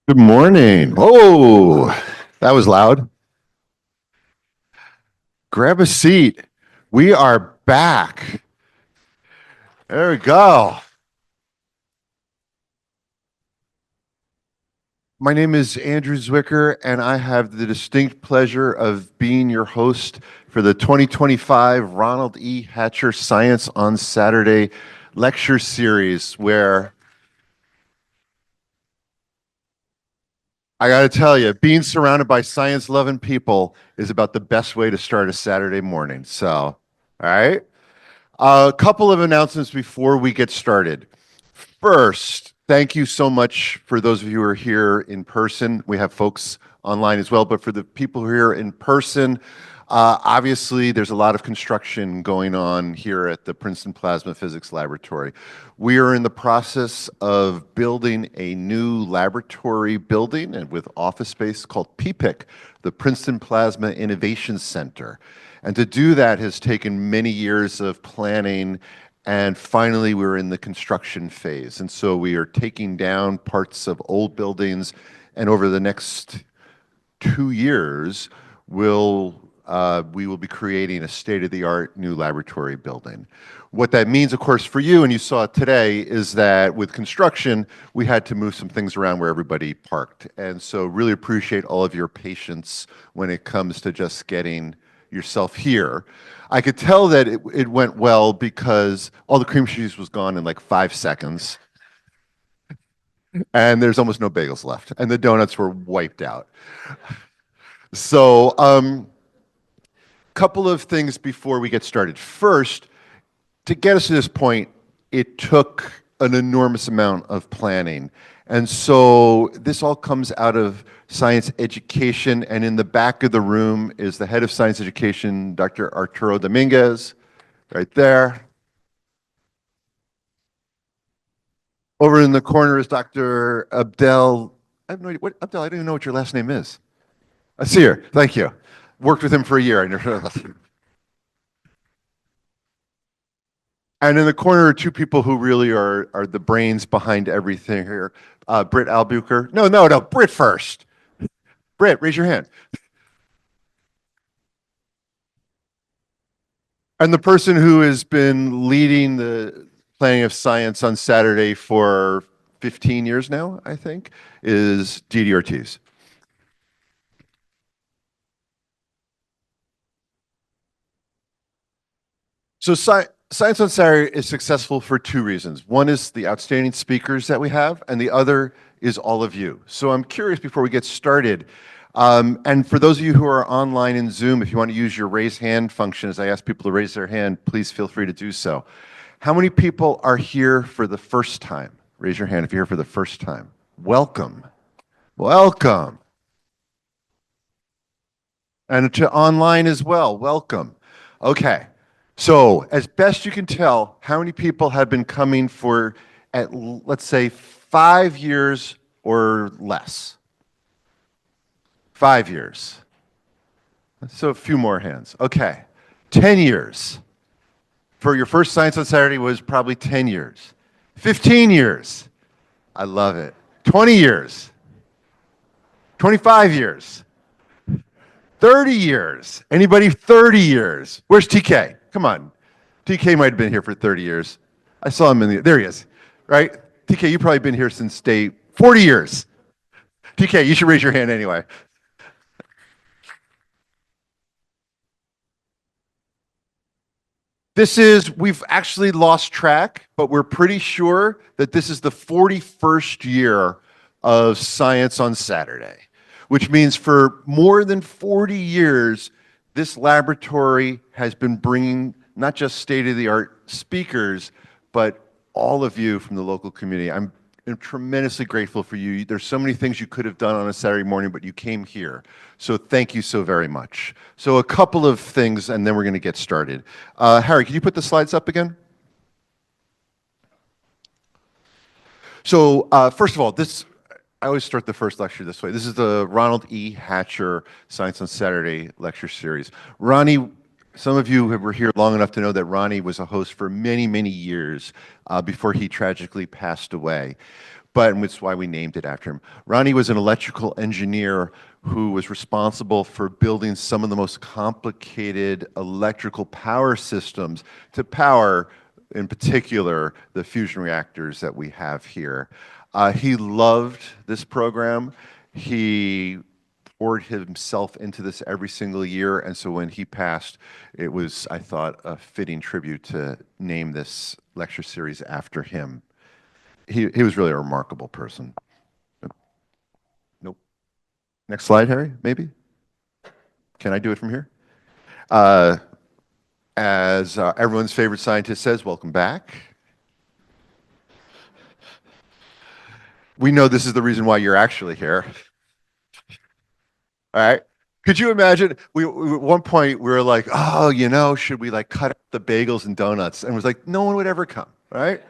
Good morning. Oh, that was loud. Grab a seat. We are back. There we go. My name is Andrew Zwicker, and I have the distinct pleasure of being your host for the 2025 Ronald E. Hatcher Science on Saturday lecture series, where I got to tell you, being surrounded by science loving people is about the best way to start a Saturday morning. So, all right. A couple of announcements before we get started. First, thank you so much for those of you who are here in person. We have folks online as well, but for the people who are here in person, obviously there's a lot of construction going on here at the Princeton Plasma Physics Laboratory. We are in the process of building a new laboratory building and with office space called PPIC, the Princeton Plasma Innovation Center. And to do that has taken many years of planning, and finally we're in the construction phase. And so we are taking down parts of old buildings, and over the next 2 years, we will be creating a state-of-the-art new laboratory building. What that means, of course, for you, and you saw it today, is that with construction, we had to move some things around where everybody parked. And so really appreciate all of your patience when it comes to just getting yourself here. I could tell that it went well because all the cream cheese was gone in like 5 seconds, and there's almost no bagels left, and the donuts were wiped out. So, couple of things before we get started. First, to get us to this point, it took an enormous amount of planning. And so this all comes out of science education, and in the back of the room is the head of science education, Dr. Arturo Dominguez, right there. Over in the corner is Dr. Abdel. I have no idea. What, Abdel, I don't even know what your last name is. I see her. Thank you. Worked with him for a year. And in the corner are two people who really are the brains behind everything here. Britt Albuquerque. No. Britt first. Britt, raise your hand. And the person who has been leading the planning of science on Saturday for 15 years now, I think, is Didi Ortiz. So Science on Saturday is successful for two reasons. One is the outstanding speakers that we have, and the other is all of you. So I'm curious before we get started, and for those of you who are online in Zoom, if you want to use your raise hand function, as I ask people to raise their hand, please feel free to do so. How many people are here for the first time? Raise your hand if you're here for the first time. Welcome. Welcome. And to online as well, welcome. Okay. So, as best you can tell, how many people have been coming for, let's say, 5 years or less? 5 years. So, a few more hands. Okay. 10 years. For your first Science on Saturday was probably 10 years. 15 years. I love it. 20 years. 25 years. 30 years. Anybody 30 years? Where's TK? Come on. TK might have been here for 30 years. I saw him there he is, right? TK, you've probably been here since day 40 years. TK, you should raise your hand anyway. We've actually lost track, but we're pretty sure that this is the 41st year of Science on Saturday, which means for more than 40 years, this laboratory has been bringing not just state-of-the-art speakers, but all of you from the local community. I'm tremendously grateful for you. There's so many things you could have done on a Saturday morning, but you came here. So thank you so very much. So a couple of things, and then we're going to get started. Harry, can you put the slides up again? So first of all, I always start the first lecture this way. This is the Ronald E. Hatcher Science on Saturday lecture series. Ronnie, some of you were here long enough to know that Ronnie was a host for many, many years before he tragically passed away. but and it's why we named it after him. Ronnie was an electrical engineer who was responsible for building some of the most complicated electrical power systems to power, in particular, the fusion reactors that we have here. He loved this program. He poured himself into this every single year, and so when he passed, it was, I thought, a fitting tribute to name this lecture series after him. He was really a remarkable person. Nope. Next slide, Harry, maybe? Can I do it from here? Uh, as everyone's favorite scientist says, welcome back. We know this is the reason why you're actually here. All right. Could you imagine? At one point we were like, oh, should we like cut up the bagels and donuts? And it was like, no one would ever come, right?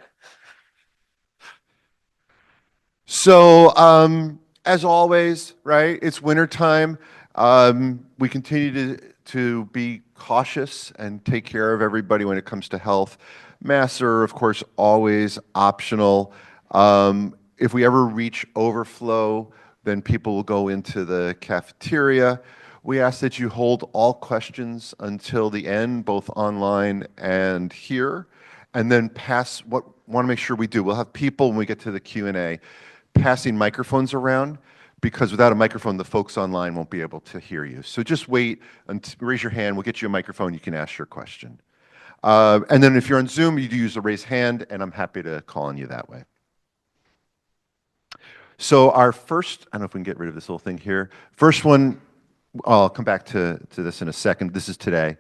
So, as always, right? It's wintertime. We continue to be cautious and take care of everybody when it comes to health. Masks are, of course, always optional. If we ever reach overflow, then people will go into the cafeteria. We ask that you hold all questions until the end, both online and here, and then want to make sure we do. We'll have people, when we get to the Q&A, passing microphones around, because without a microphone, the folks online won't be able to hear you. So just wait and raise your hand. We'll get you a microphone. You can ask your question. And then if you're on Zoom, you do use a raise hand, and I'm happy to call on you that way. So our first, I don't know if we can get rid of this little thing here. First one, I'll come back to this in a second. This is today.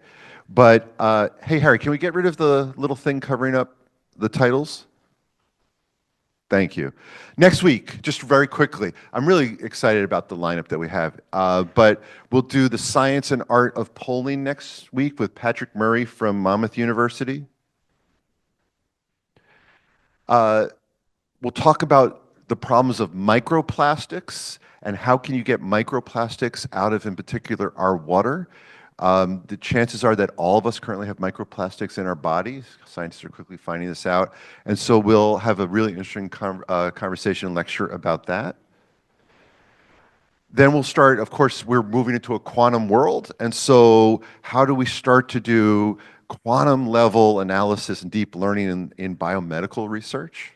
But hey, Harry, can we get rid of the little thing covering up the titles? Thank you. Next week, just very quickly, I'm really excited about the lineup that we have, but we'll do the science and art of polling next week with Patrick Murray from Monmouth University. We'll talk about the problems of microplastics and how can you get microplastics out of, in particular, our water. The chances are that all of us currently have microplastics in our bodies. Scientists are quickly finding this out. And so we'll have a really interesting conversation and lecture about that. Then we'll start, of course, we're moving into a quantum world. And so how do we start to do quantum level analysis and deep learning in biomedical research?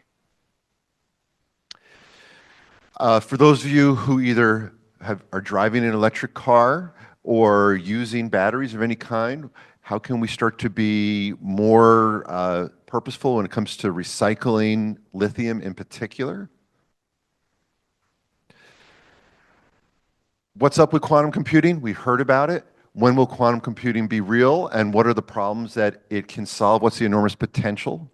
For those of you who either are driving an electric car or using batteries of any kind, how can we start to be more purposeful when it comes to recycling lithium in particular? What's up with quantum computing? We heard about it. When will quantum computing be real, and what are the problems that it can solve? What's the enormous potential?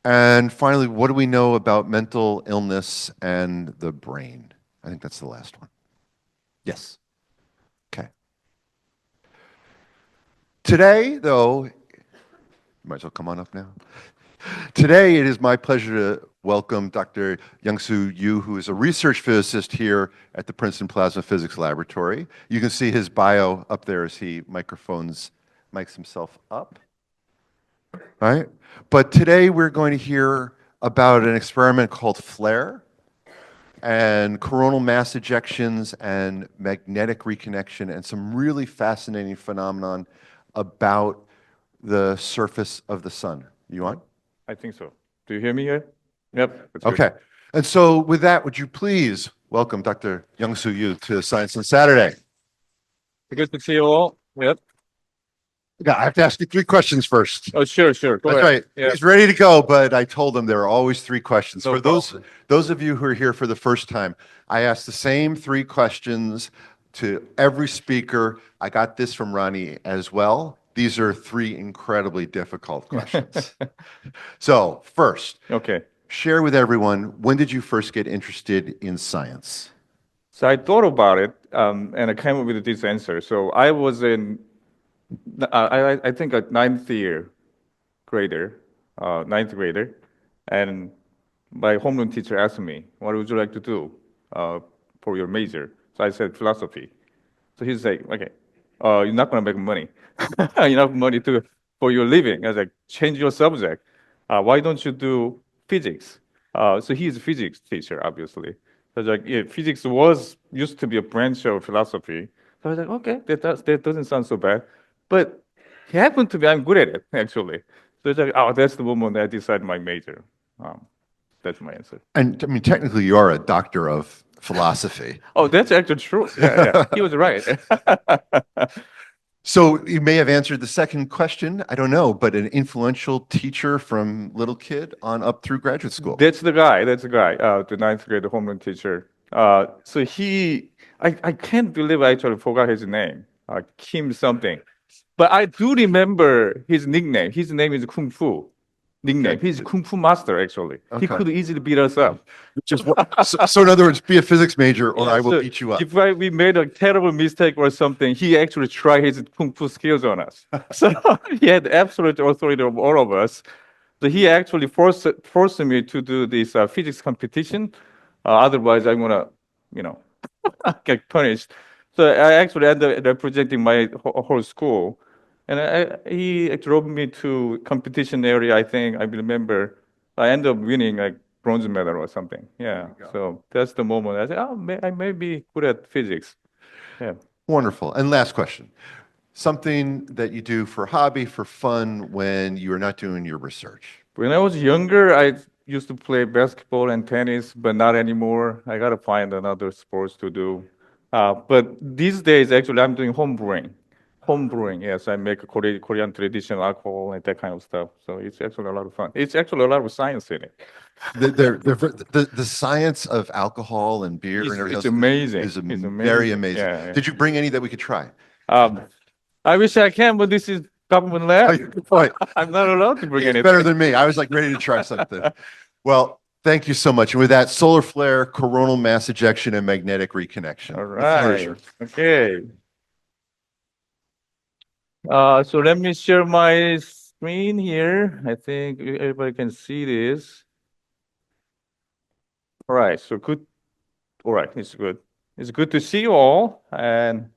And finally, what do we know about mental illness and the brain? I think that's the last one. Yes. Okay. Today, though, you might as well come on up now. Today, it is my pleasure to welcome Dr. Jongsoo Yoo, who is a research physicist here at the Princeton Plasma Physics Laboratory. You can see his bio up there as he mics himself up. All right. But today we're going to hear about an experiment called FLARE and coronal mass ejections and magnetic reconnection and some really fascinating phenomenon about the surface of the sun. You on? I think so. Do you hear me here? Yep. That's good. Okay. And so with that, would you please welcome Dr. Jongsoo Yoo to Science on Saturday? Good to see you all. Yep. Yeah, I have to ask you 3 questions first. Oh, sure. Go That's ahead. right. Yeah. He's ready to go, but I told him there are always 3 questions. No For those of you who are here for the first time, I asked the same 3 questions to every speaker. I got this from Ronnie as well. These are 3 incredibly difficult questions. So first, Okay. share with everyone, when did you first get interested in science? So I thought about it, and I came up with this answer. So I was I think a ninth grader, and my homeroom teacher asked me, "What would you like to do for your major?" So I said philosophy. So he's like, "Okay, you're not gonna make money, enough money for your living." I was like, "Change your subject. Why don't you do physics. So he's a physics teacher, obviously. So I was like, yeah, physics was used to be a branch of philosophy. So I was like, okay, that doesn't sound so bad. But he happened to be, I'm good at it, actually. So it's like, oh, that's the moment I decided my major. Um, that's my answer. And I mean, technically, you are a doctor of philosophy. Oh, that's actually true. Yeah, yeah. He was right. So you may have answered the second question. I don't know, but an influential teacher from little kid on up through graduate school. That's the guy. That's the guy. The ninth grade homeroom teacher. So I can't believe I actually forgot his name. Kim something. But I do remember his nickname. His name is Kung Fu. Nickname. Okay. He's Kung Fu master, actually. He Okay. could easily beat us up. Just so in other words, be a physics major or Yeah, I will so beat you up. if we made a terrible mistake or something, he actually tried his kung fu skills on us. So he had absolute authority over all of us. So he actually forced me to do this physics competition. Otherwise, I'm gonna, you know, get punished. So I actually ended up representing my whole school, and he drove me to competition area. I think I remember. I ended up winning like bronze medal or something. Yeah. So that's the moment I said, oh, I may be good at physics. Yeah. Wonderful. And last question. Something that you do for hobby, for fun, when you are not doing your research. When I was younger, I used to play basketball and tennis, but not anymore. I gotta find another sports to do. But these days, actually, I'm doing home brewing. Home brewing, yes, I make Korean traditional alcohol and that kind of stuff. So it's actually a lot of fun. It's actually a lot of science in it. The science of alcohol and beer and everything It's else amazing. is It's very amazing. amazing. Yeah, yeah. Did you bring any that we could try? Um, I wish I can, but this is government Oh, lab. good point. I'm not allowed to bring It's anything. better than me. I was like ready to try something. Well, thank you so much. And with that, solar flare, coronal mass ejection, and magnetic reconnection. All The floor is right. yours. Okay. So let me share my screen here. I think everybody can see this. All right. So good. All right. It's good. It's good to see you all, and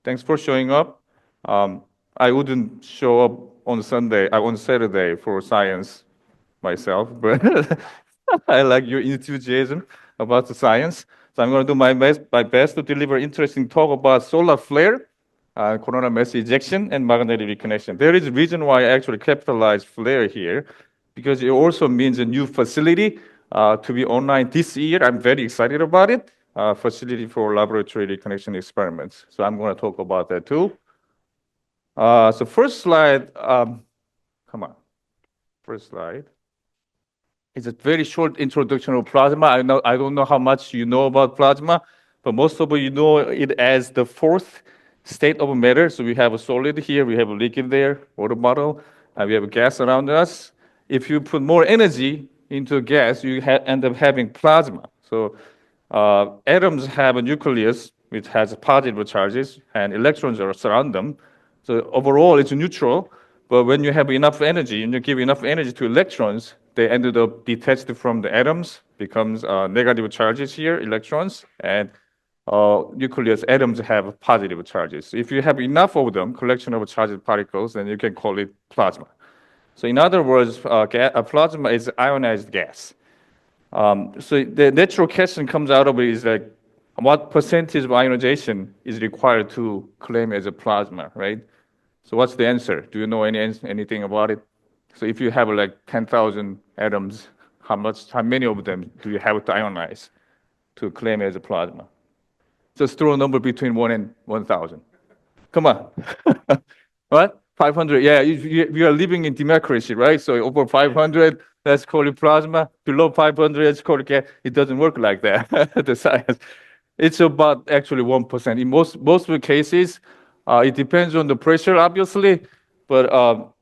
thanks for showing up. I wouldn't show up on Sunday, on Saturday for science myself, but I like your enthusiasm about the science. So I'm going to do my best to deliver interesting talk about solar flare, coronal mass ejection, and magnetic reconnection. There is a reason why I actually capitalized flare here, because it also means a new facility to be online this year. I'm very excited about it. Facility for laboratory reconnection experiments. So I'm going to talk about that too. So first slide, come on, first slide. It's a very short introduction of plasma. I don't know how much you know about plasma, but most of you know it as the fourth state of matter. So we have a solid here, we have a liquid there, water bottle, and we have a gas around us. If you put more energy into a gas, you end up having plasma. So atoms have a nucleus which has positive charges, and electrons are surround them. So overall, it's neutral. But when you have enough energy and you give enough energy to electrons, they ended up detached from the atoms, becomes negative charges here, electrons, and nucleus atoms have positive charges. If you have enough of them, collection of charged particles, then you can call it plasma. So in other words, a plasma is ionized gas. So the natural question comes out of it is like, what percentage of ionization is required to claim as a plasma, right? So what's the answer? Do you know anything about it? So if you have like 10,000 atoms, how many of them do you have to ionize to claim as a plasma? Just throw a number between 1 and 1,000. Come on. What? 500. Yeah, we are living in democracy, right? So over 500, let's call it plasma. Below 500, let's call it gas. It doesn't work like that, the science. It's about actually 1%. In most of the cases, it depends on the pressure, obviously, but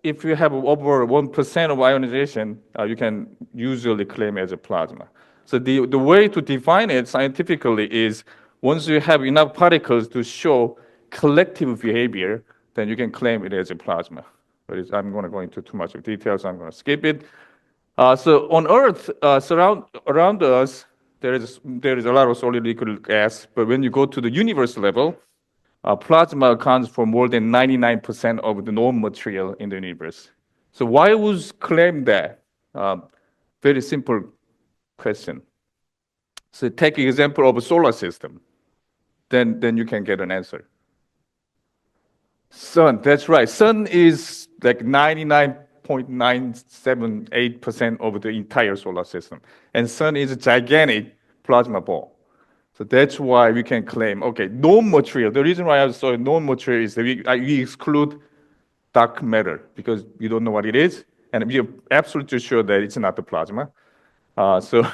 if you have over 1% of ionization, you can usually claim as a plasma. So the way to define it scientifically is once you have enough particles to show collective behavior, then you can claim it as a plasma. But I'm going to go into too much of details, so I'm going to skip it. So on Earth, around us, there is a lot of solid liquid gas, but when you go to the universe level, plasma accounts for more than 99% of the known material in the universe. So why was claimed that? Very simple question. So take example of a solar system. Then you can get an answer. Sun, that's right. Sun is like 99.978% of the entire solar system. And sun is a gigantic plasma ball. So that's why we can claim, okay, known material. The reason why I say known material is that we exclude dark matter because we don't know what it is. And we are absolutely sure that it's not the plasma. So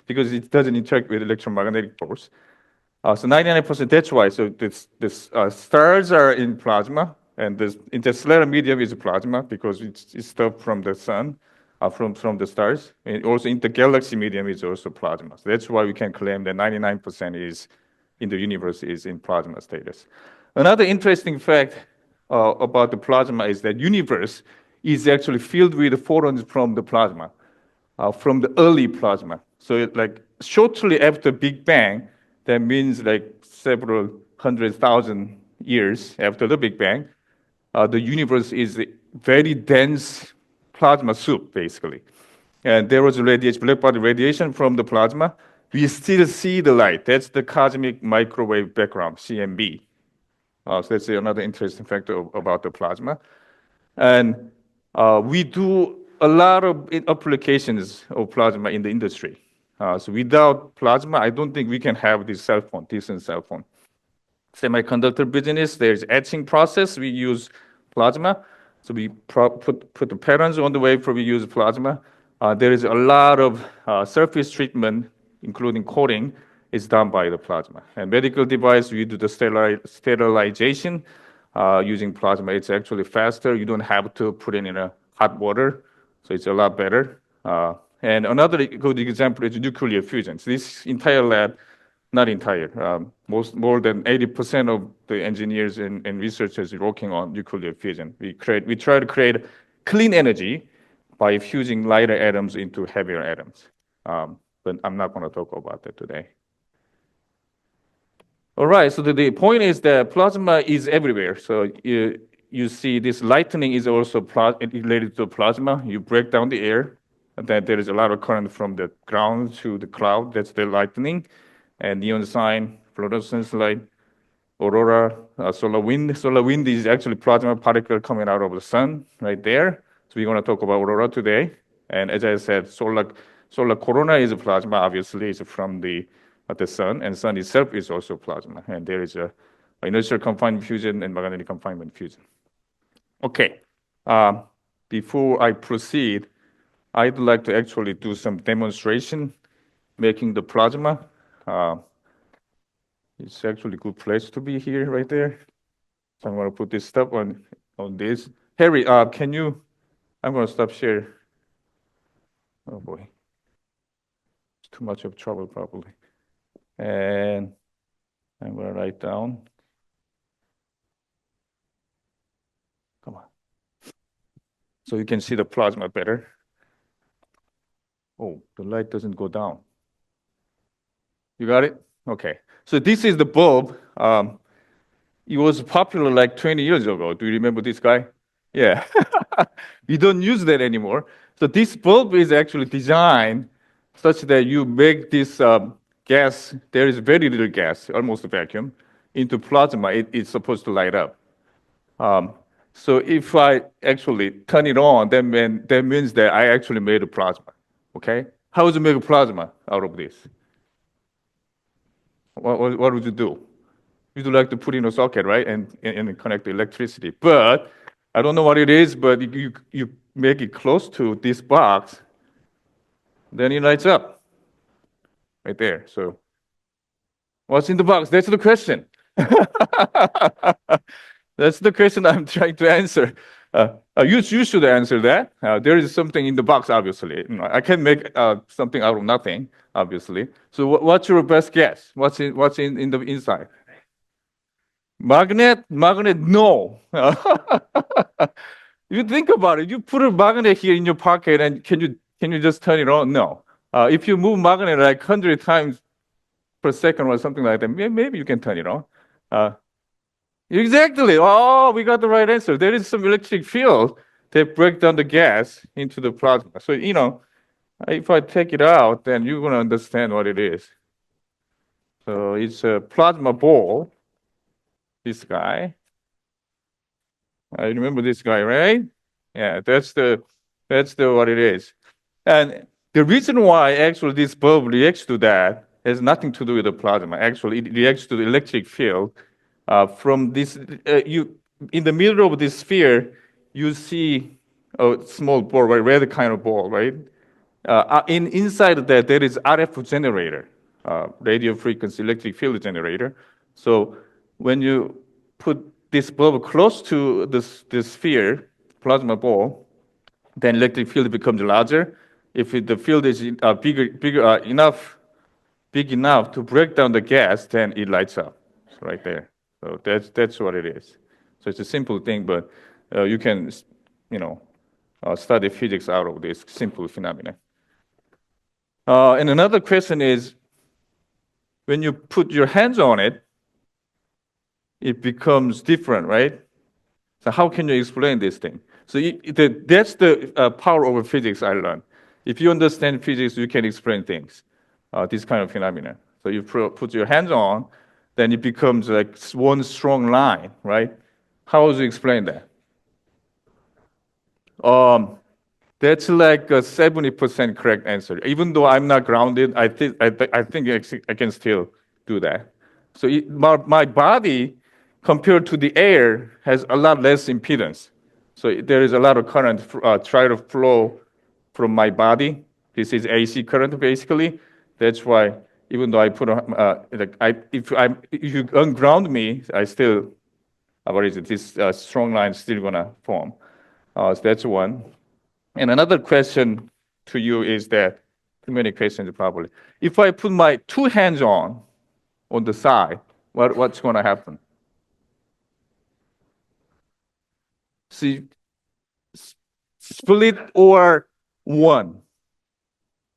because it doesn't interact with electromagnetic force. So 99%, that's why. So this stars are in plasma, and this interstellar medium is plasma because it's stuff from the sun, from the stars. And also intergalaxy medium is also plasma. So that's why we can claim that 99% is in the universe is in plasma status. Another interesting fact about the plasma is that universe is actually filled with photons from the plasma, from the early plasma. So like shortly after Big Bang, that means like several 100,000 years after the Big Bang, the universe is a very dense plasma soup, basically. And there was radiation, black body radiation from the plasma. We still see the light. That's the cosmic microwave background, CMB. So that's another interesting factor about the plasma. And we do a lot of applications of plasma in the industry. So without plasma, I don't think we can have this cell phone, decent cell phone. Semiconductor business, there's etching process, we use plasma. So we put the patterns on the wafer, we use plasma. There is a lot of surface treatment, including coating, is done by the plasma. And medical device, we do the sterilization using plasma. It's actually faster. You don't have to put it in a hot water, so it's a lot better. And another good example is nuclear fusion. So this entire lab, not entire, more than 80% of the engineers and researchers are working on nuclear fusion. We try to create clean energy by fusing lighter atoms into heavier atoms. But I'm not going to talk about that today. All right, so the point is that plasma is everywhere. So you see this lightning is also related to plasma. You break down the air, and then there is a lot of current from the ground to the cloud. That's the lightning. And neon sign, fluorescence light, aurora, solar wind. Solar wind is actually plasma particle coming out of the sun right there. So we're going to talk about aurora today. And as I said, solar corona is a plasma, obviously, it's from the sun, and sun itself is also plasma. And there is a inertial confinement fusion and magnetic confinement fusion. Okay, before I proceed, I'd like to actually do some demonstration making the plasma. It's actually a good place to be here, right there. So I'm going to put this stuff on this. Harry, can you? I'm going to stop share. Oh boy, it's too much of trouble probably. And I'm going to write down. Come on. So you can see the plasma better. Oh, the light doesn't go down. You got it? Okay. So this is the bulb. It was popular like 20 years ago. Do you remember this guy? Yeah. We don't use that anymore. So this bulb is actually designed such that you make this gas, there is very little gas, almost a vacuum, into plasma. It's supposed to light up. So if I actually turn it on, that means that I actually made a plasma. Okay? How would you make a plasma out of this? What would you do? You'd like to put in a socket, right, and connect the electricity. But I don't know what it is, but you make it close to this box, then it lights up right there. So what's in the box? That's the question. That's the question I'm trying to answer. You should answer that. There is something in the box, obviously. I can make something out of nothing, obviously. So what's your best guess? What's in the inside? Magnet? No. You think about it. You put a magnet here in your pocket, and can you just turn it on? No. If you move magnet like 100 times per second or something like that, maybe you can turn it on. Exactly. Oh, we got the right answer. There is some electric field they break down the gas into the plasma. So, if I take it out, then you're going to understand what it is. So it's a plasma ball, this guy. I remember this guy, right? Yeah, that's the what it is. And the reason why actually this bulb reacts to that has nothing to do with the plasma. Actually, it reacts to the electric field from this. You in the middle of this sphere, you see a small ball, right? Red kind of ball, right? Inside of that, there is RF generator, radio frequency electric field generator. So when you put this bulb close to this sphere, plasma ball, then electric field becomes larger. If the field is big enough to break down the gas, then it lights up. It's right there. So that's what it is. So it's a simple thing, but you can, study physics out of this simple phenomenon. And another question is, when you put your hands on it, it becomes different, right? So how can you explain this thing? So that's the power of physics I learned. If you understand physics, you can explain things, this kind of phenomena. So you put your hands on, then it becomes like one strong line, right? How would you explain that? That's like a 70% correct answer. Even though I'm not grounded, I think I can still do that. So my body, compared to the air, has a lot less impedance. So there is a lot of current try to flow from my body. This is AC current basically. That's why even though I put if you unground me, I still what is it? This strong line is still gonna form. So that's one. And another question to you is that, too many questions probably. If I put my two hands on the side, what's going to happen? See, split or one.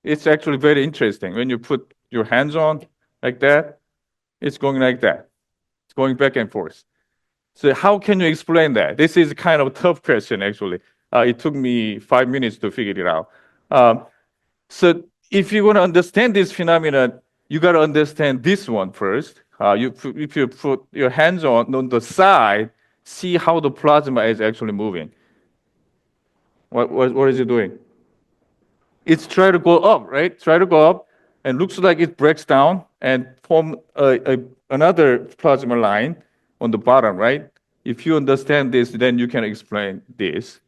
It's actually very interesting. When you put your hands on like that, it's going like that. It's going back and forth. So how can you explain that? This is kind of a tough question, actually. It took me 5 minutes to figure it out. So if you want to understand this phenomenon, you got to understand this one first. If you put your hands on the side, see how the plasma is actually moving. What is it doing? It's trying to go up, right? Try to go up, and looks like it breaks down and form another plasma line on the bottom, right? If you understand this, then you can explain this.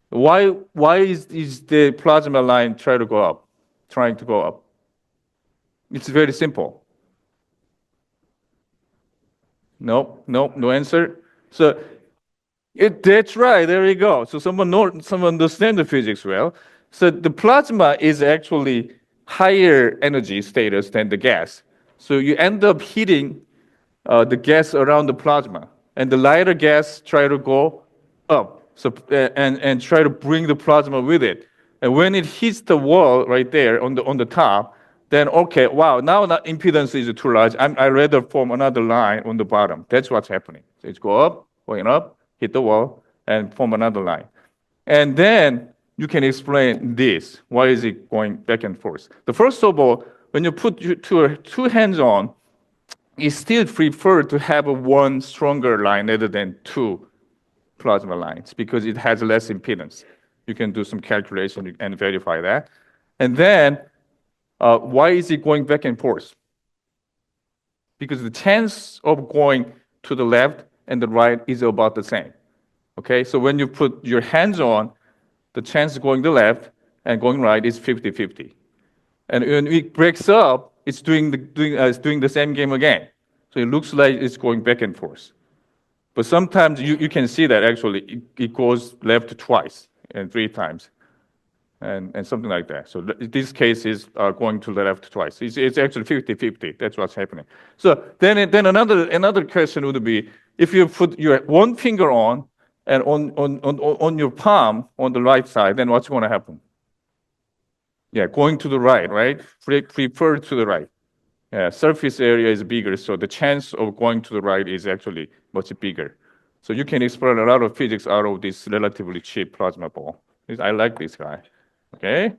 Why is the plasma line trying to go up? It's very simple. No answer. So that's right. There you go. So someone understand the physics well. So the plasma is actually higher energy status than the gas. So you end up heating the gas around the plasma, and the lighter gas try to go up. So and try to bring the plasma with it. And when it hits the wall right there on the top, then okay, wow, now the impedance is too large. I rather form another line on the bottom. That's what's happening. So it's go up, going up, hit the wall, and form another line. And then you can explain this. Why is it going back and forth? The first of all, when you put two hands on, you still prefer to have a one stronger line rather than two plasma lines because it has less impedance. You can do some calculation and verify that. And then, why is it going back and forth? Because the chance of going to the left and the right is about the same. Okay, so when you put your hands on, the chance of going to the left and going right is 50-50. And when it breaks up, it's doing the same game again. So it looks like it's going back and forth. But sometimes you can see that actually it goes left twice and three times, and something like that. So this case is going to the left twice. It's actually 50-50. That's what's happening. So then another question would be, if you put your one finger on and on your palm on the right side, then what's going to happen? Yeah, going to the right? Prefer to the right. Yeah, surface area is bigger, so the chance of going to the right is actually much bigger. So you can explore a lot of physics out of this relatively cheap plasma ball. I like this guy. Okay.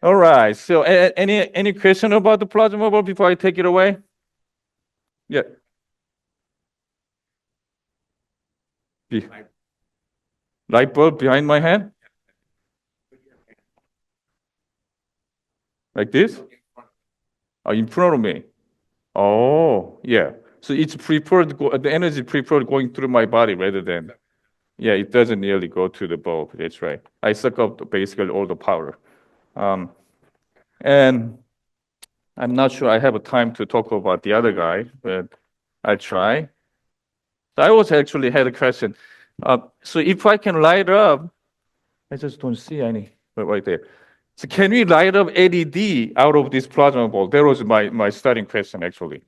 All right. So any question about the plasma ball before I take it away? Yeah. Be- Light bulb behind my head? Like this? Oh, in front of me. Oh, yeah. So it's preferred, the energy preferred going through my body rather than, yeah, it doesn't nearly go to the bulb. That's right. I suck up basically all the power. And I'm not sure I have a time to talk about the other guy, but I'll try. So I also actually had a question. So if I can light up, I just don't see any right there. So can we light up LED out of this plasma ball? That was my starting question actually.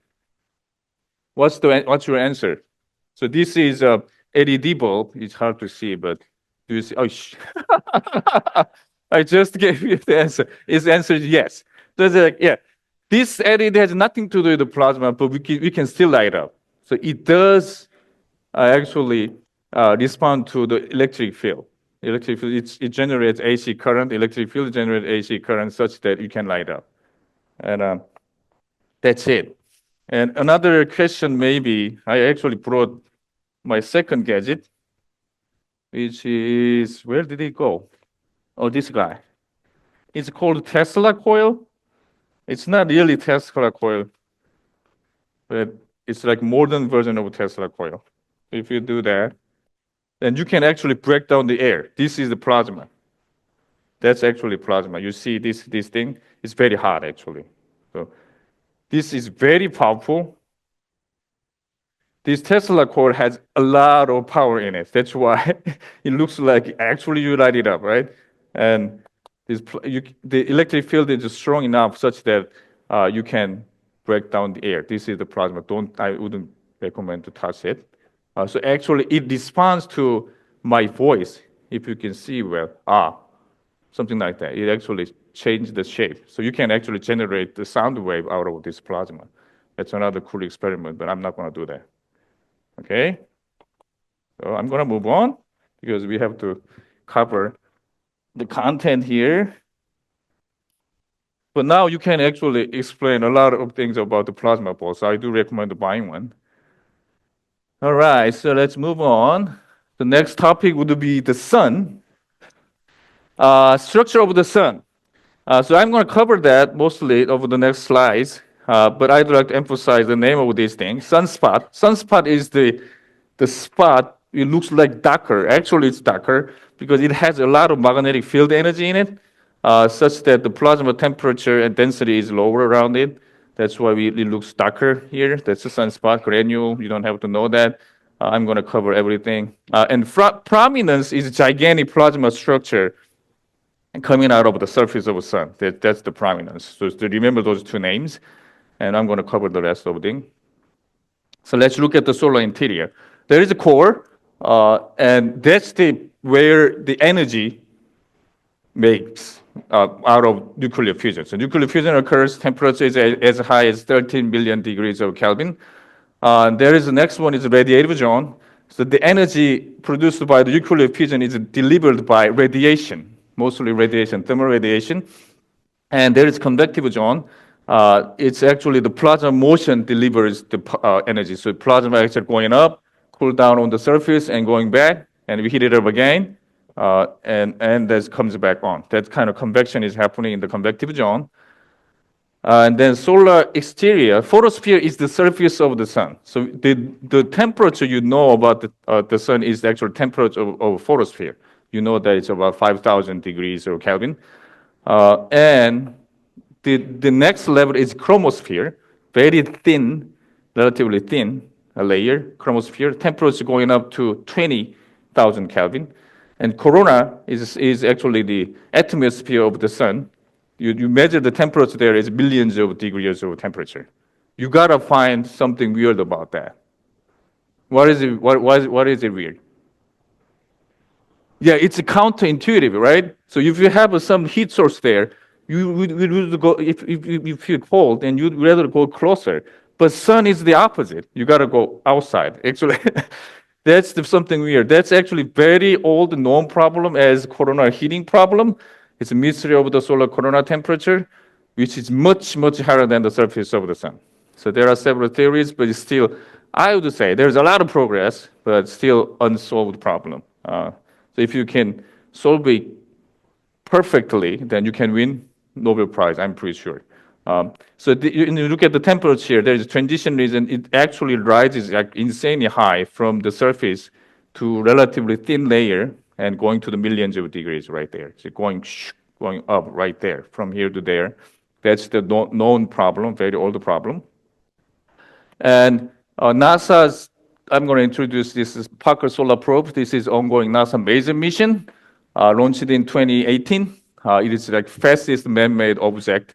What's your answer? So this is a LED bulb. It's hard to see, but do you see? Oh, I just gave you the answer. Its answer is yes. So it's like, yeah, this LED has nothing to do with the plasma, but we can still light up. So it does actually respond to the electric field. Electric field, it generates AC current. Electric field generates AC current such that you can light up. And that's it. And another question maybe, I actually brought my second gadget, which is, where did it go? Oh, this guy. It's called Tesla coil. It's not really Tesla coil, but it's like modern version of Tesla coil. If you do that, then you can actually break down the air. This is the plasma. That's actually plasma. You see this thing? It's very hot actually. So this is very powerful. This Tesla coil has a lot of power in it. That's why it looks like actually you light it up, right? And the electric field is strong enough such that you can break down the air. This is the plasma. I wouldn't recommend to touch it. So actually, it responds to my voice. If you can see well, something like that. It actually changed the shape. So you can actually generate the sound wave out of this plasma. That's another cool experiment, but I'm not going to do that. Okay? So I'm going to move on because we have to cover the content here. But now you can actually explain a lot of things about the plasma ball. So I do recommend buying one. All right, so let's move on. The next topic would be the sun. Structure of the sun. So I'm going to cover that mostly over the next slides. But I'd like to emphasize the name of this thing, sunspot. Sunspot is the spot. It looks like darker. Actually, it's darker because it has a lot of magnetic field energy in it, such that the plasma temperature and density is lower around it. That's why it looks darker here. That's a sunspot granule. You don't have to know that. I'm going to cover everything. And prominence is gigantic plasma structure coming out of the surface of the sun. That's the prominence. So to remember those two names, and I'm going to cover the rest of them. So let's look at the solar interior. There is a core, and that's where the energy makes out of nuclear fusion. So nuclear fusion occurs, temperature is as high as 13 billion degrees of Kelvin. There is the next one is radiative zone. So the energy produced by the nuclear fusion is delivered by radiation, mostly radiation, thermal radiation. And there is convective zone. It's actually the plasma motion delivers the energy. So plasma is actually going up, cool down on the surface, and going back, and we heat it up again, and that comes back on. That kind of convection is happening in the convective zone. And then solar exterior, photosphere is the surface of the sun. So the temperature you know about the sun is the actual temperature of photosphere. You know that it's about 5,000 degrees of Kelvin. And the next level is chromosphere, very thin, relatively thin layer, chromosphere, temperature going up to 20,000 Kelvin. And corona is actually the atmosphere of the sun. You measure the temperature there is millions of degrees of temperature. You gotta find something weird about that. What is it? What is it weird? Yeah, it's counterintuitive, right? So if you have some heat source there, you would go if you feel cold, and you'd rather go closer. But sun is the opposite. You got to go outside. Actually, that's something weird. That's actually very old known problem as coronal heating problem. It's a mystery of the solar coronal temperature, which is much, much higher than the surface of the sun. So there are several theories, but it's still, I would say there's a lot of progress, but still unsolved problem. So if you can solve it perfectly, then you can win Nobel Prize, I'm pretty sure. When you look at the temperature, there's a transition region. It actually rises like insanely high from the surface to relatively thin layer and going to the millions of degrees right there. So going up right there from here to there. That's the known problem, very old problem. And NASA's, I'm going to introduce this is Parker Solar Probe. This is ongoing NASA Mason mission, launched in 2018. It is like fastest man-made object,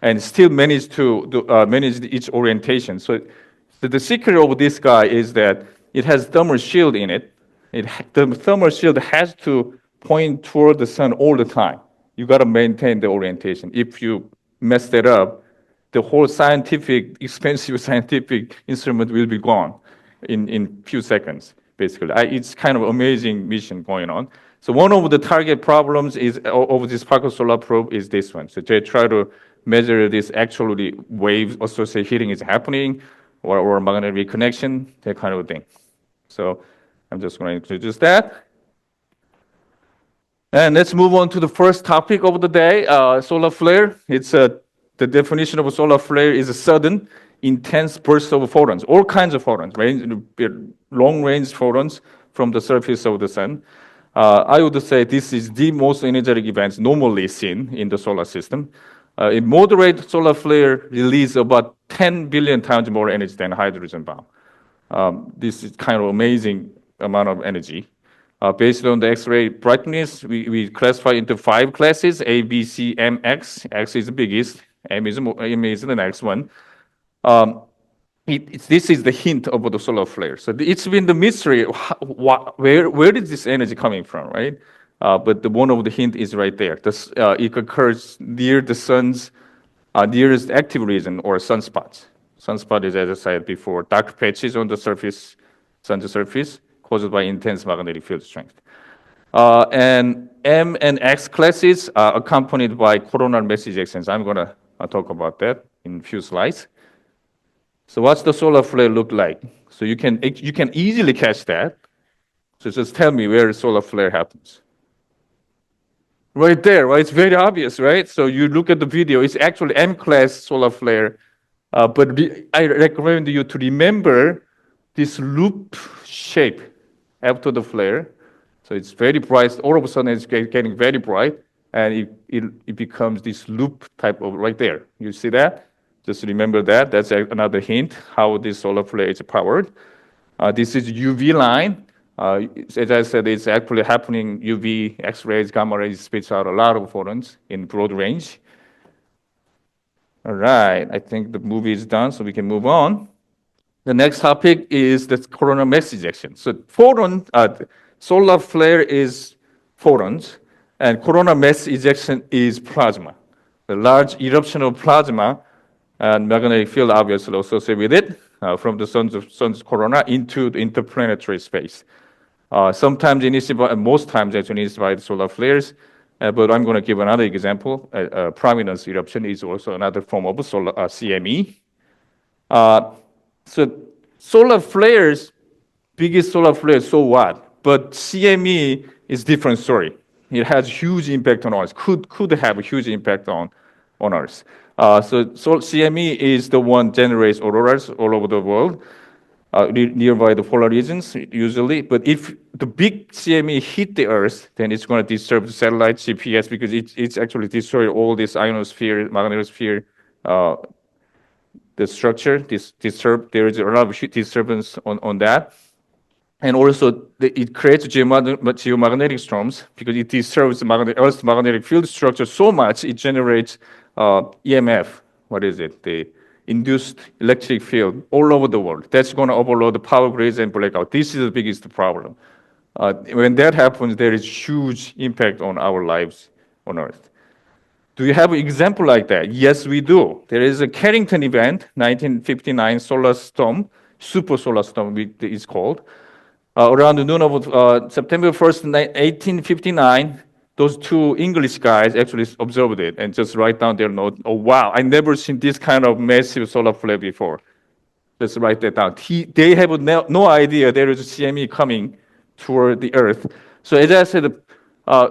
and still managed to manage its orientation. So the secret of this guy is that it has thermal shield in it. The thermal shield has to point toward the sun all the time. You got to maintain the orientation. If you mess that up, the whole expensive scientific instrument will be gone in few seconds, basically. It's kind of amazing mission going on. So one of the target problems is of this Parker Solar Probe is this one. So they try to measure this actually waves associated heating is happening or magnetic reconnection, that kind of thing. So I'm just going to introduce that. And let's move on to the first topic of the day, solar flare. It's the definition of a solar flare is a sudden, intense burst of photons, all kinds of photons, long-range photons from the surface of the sun. I would say this is the most energetic event normally seen in the solar system. A moderate solar flare releases about 10 billion times more energy than a hydrogen bomb. This is kind of amazing amount of energy. Based on the X-ray brightness, we classify into 5 classes, A, B, C, M, X. X is the biggest, M is the next one. This is the hint about the solar flare. So it's been the mystery, where is this energy coming from, right? But one of the hint is right there. It occurs near the sun's nearest active region or sunspots. Sunspot is, as I said before, dark patches on the surface, sun's surface, caused by intense magnetic field strength. And M and X classes are accompanied by coronal mass ejections. I'm going to talk about that in a few slides. So what's the solar flare look like? So you can easily catch that. So just tell me where solar flare happens. Right there, right? It's very obvious, right? So you look at the video, it's actually M-class solar flare. But I recommend you to remember this loop shape after the flare. So it's very bright. All of a sudden, it's getting very bright, and it becomes this loop type of right there. You see that? Just remember that. That's another hint how this solar flare is powered. This is UV line. As I said, it's actually happening. UV, X-rays, gamma rays spits out a lot of photons in broad range. All right, I think the movie is done, so we can move on. The next topic is the coronal mass ejection. So solar flare is photons, and coronal mass ejection is plasma. The large eruption of plasma and magnetic field obviously associated with it from the sun's corona into the interplanetary space. Sometimes initiated by, most times actually initiated by solar flares, but I'm going to give another example. Prominence eruption is also another form of solar CME. So solar flares, biggest solar flares, so what? But CME is different story. It has huge impact on Earth. Could have a huge impact on Earth. So CME is the one generates auroras all over the world, nearby the polar regions usually. But if the big CME hit the Earth, then it's going to disturb the satellite GPS because it's actually destroy all this ionosphere, magnetosphere, the structure. There is a lot of disturbance on that. And also, it creates geomagnetic storms because it disturbs the Earth's magnetic field structure so much, it generates EMF. What is it? The induced electric field all over the world. That's going to overload the power grids and blackout. This is the biggest problem. When that happens, there is huge impact on our lives on Earth. Do you have an example like that? Yes, we do. There is a Carrington event, 1959 solar storm, super solar storm it's called. Around the noon of September 1st, 1859, those two English guys actually observed it and just write down their note. Oh, wow, I never seen this kind of massive solar flare before. Let's write that down. They have no idea there is a CME coming toward the Earth. So as I said,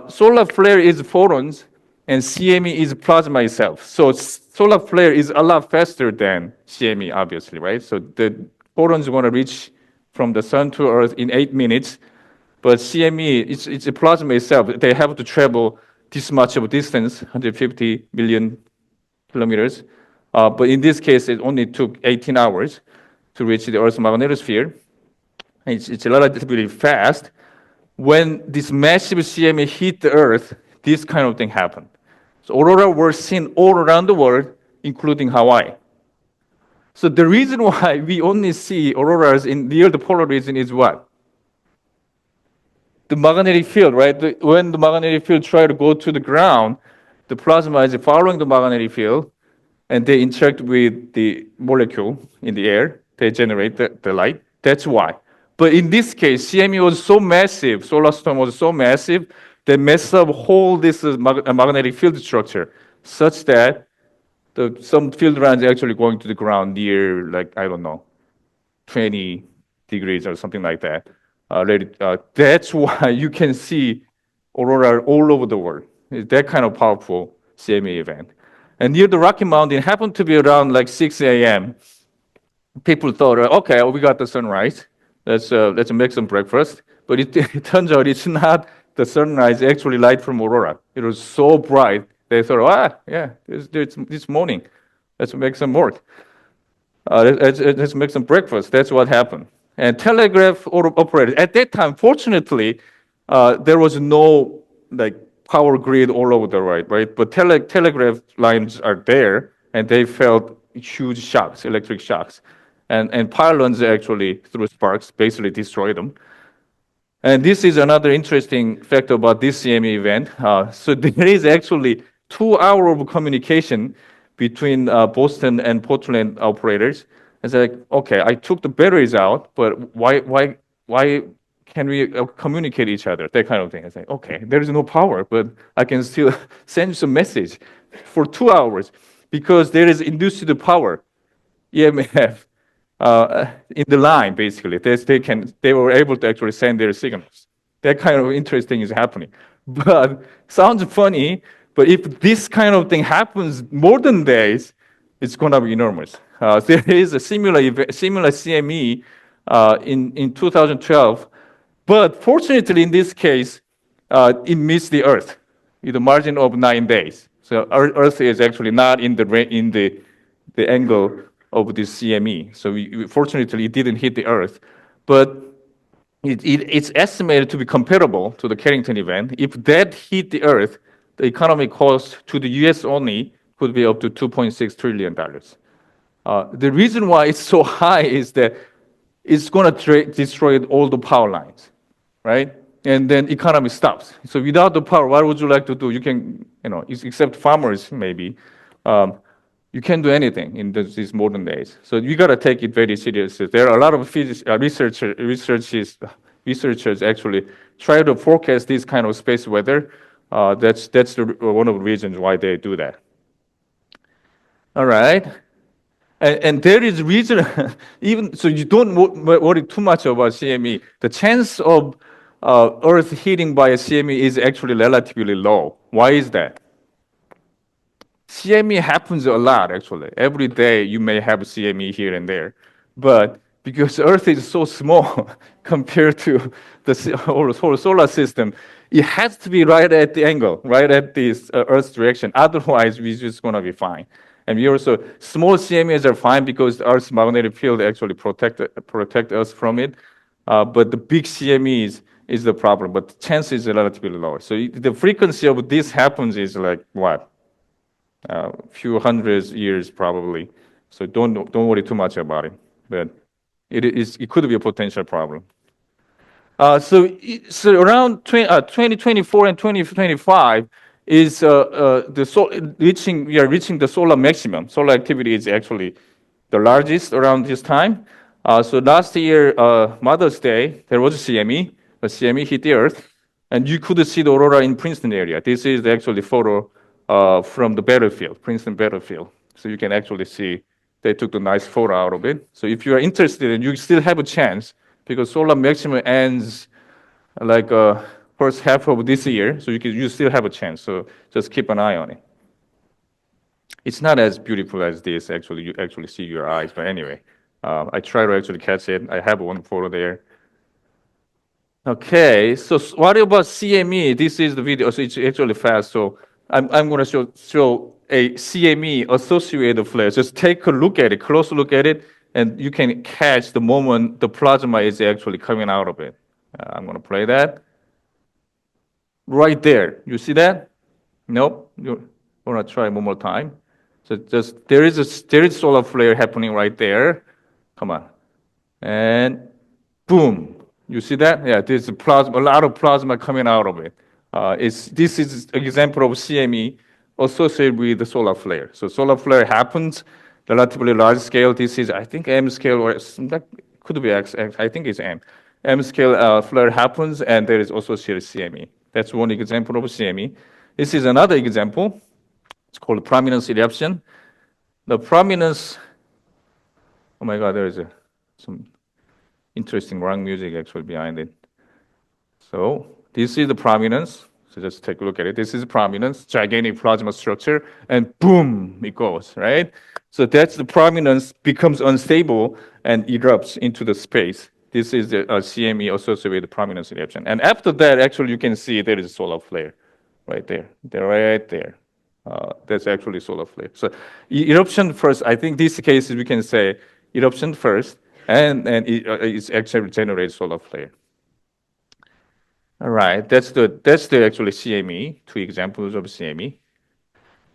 solar flare is photons and CME is plasma itself. So solar flare is a lot faster than CME, obviously, right? So the photons want to reach from the sun to Earth in 8 minutes, but CME, it's a plasma itself. They have to travel this much of a distance, 150 million kilometers. But in this case, it only took 18 hours to reach the Earth's magnetosphere. It's relatively fast. When this massive CME hit the Earth, this kind of thing happened. So aurora were seen all around the world, including Hawaii. So the reason why we only see auroras in near the polar region is what? The magnetic field, right? When the magnetic field try to go to the ground, the plasma is following the magnetic field, and they interact with the molecule in the air. They generate the light. That's why. But in this case, CME was so massive, solar storm was so massive, they messed up whole this magnetic field structure, such that some field lines are actually going to the ground near, like, I don't know, 20 degrees or something like that. That's why you can see aurora all over the world. It's that kind of powerful CME event. And near the Rocky Mountain, happened to be around like 6 a.m. People thought, okay, we got the sunrise. Let's make some breakfast. But it turns out it's not the sunrise, actually light from aurora. It was so bright, they thought, yeah, it's morning. Let's make some work. Let's make some breakfast. That's what happened. And telegraph operators, at that time, fortunately, there was no like power grid all over the right? But telegraph lines are there, and they felt huge shocks, electric shocks. And pylons actually, through sparks, basically destroyed them. And this is another interesting fact about this CME event. So there is actually 2 hours of communication between Boston and Portland operators. It's like, okay, I took the batteries out, but why can we communicate each other? That kind of thing. It's like, okay, there is no power, but I can still send some message for 2 hours because there is induced power, EMF, in the line, basically. They were able to actually send their signals. That kind of interesting is happening. But sounds funny, but if this kind of thing happens modern days, it's going to be enormous. There is a similar CME in 2012, but fortunately in this case, it missed the Earth in the margin of 9 days. So Earth is actually not in the angle of this CME. So fortunately, it didn't hit the Earth. But it's estimated to be comparable to the Carrington event. If that hit the Earth, the economic cost to the US only could be up to $2.6 trillion. The reason why it's so high is that it's going to destroy all the power lines, right? And then economy stops. So without the power, what would you like to do? You can, except farmers maybe, you can't do anything in these modern days. So you got to take it very seriously. There are a lot of researchers actually try to forecast this kind of space weather. That's one of the reasons why they do that. All right. And there is reason, even so you don't worry too much about CME. The chance of Earth hitting by a CME is actually relatively low. Why is that? CME happens a lot, actually. Every day you may have CME here and there. But because Earth is so small compared to the whole solar system, it has to be right at the angle, right at this Earth's direction. Otherwise, we're just going to be fine. And we also, small CMEs are fine because the Earth's magnetic field actually protect us from it. But the big CMEs is the problem. But the chance is relatively lower. So the frequency of this happens is like what? A few hundred years probably. So don't worry too much about it. But it could be a potential problem. So around 2024 and 2025, is we are reaching the solar maximum. Solar activity is actually the largest around this time. So last year, Mother's Day, there was a CME. The CME hit the Earth, and you could see the aurora in Princeton area. This is actually photo from the battlefield, Princeton battlefield. So you can actually see they took the nice photo out of it. So if you are interested, and you still have a chance because solar maximum ends like first half of this year, so you still have a chance. So just keep an eye on it. It's not as beautiful as this. Actually, you actually see your eyes. But anyway, I try to actually catch it. I have one photo there. Okay, so what about CME? This is the video. So it's actually fast. So I'm going to show a CME associated flare. Just take a look at it, close look at it, and you can catch the moment the plasma is actually coming out of it. I'm going to play that. Right there. You see that? Nope. You want to try one more time. So just there is solar flare happening right there. Come on. And boom. You see that? Yeah, there's a lot of plasma coming out of it. This is an example of CME associated with the solar flare. So solar flare happens relatively large scale. This is, I think, M scale, or that could be X. I think it's M. M scale flare happens, and there is associated CME. That's one example of CME. This is another example. It's called prominence eruption. The prominence, oh my God, there is some interesting rock music actually behind it. So this is the prominence. So just take a look at it. This is prominence, gigantic plasma structure, and boom, it goes, right? So that's the prominence becomes unstable and erupts into the space. This is the CME associated with the prominence eruption. And after that, actually, you can see there is a solar flare right there. They're right there. That's actually solar flare. So eruption first, I think this case we can say eruption first, and it's actually generates solar flare. All right, that's the actually CME, two examples of CME.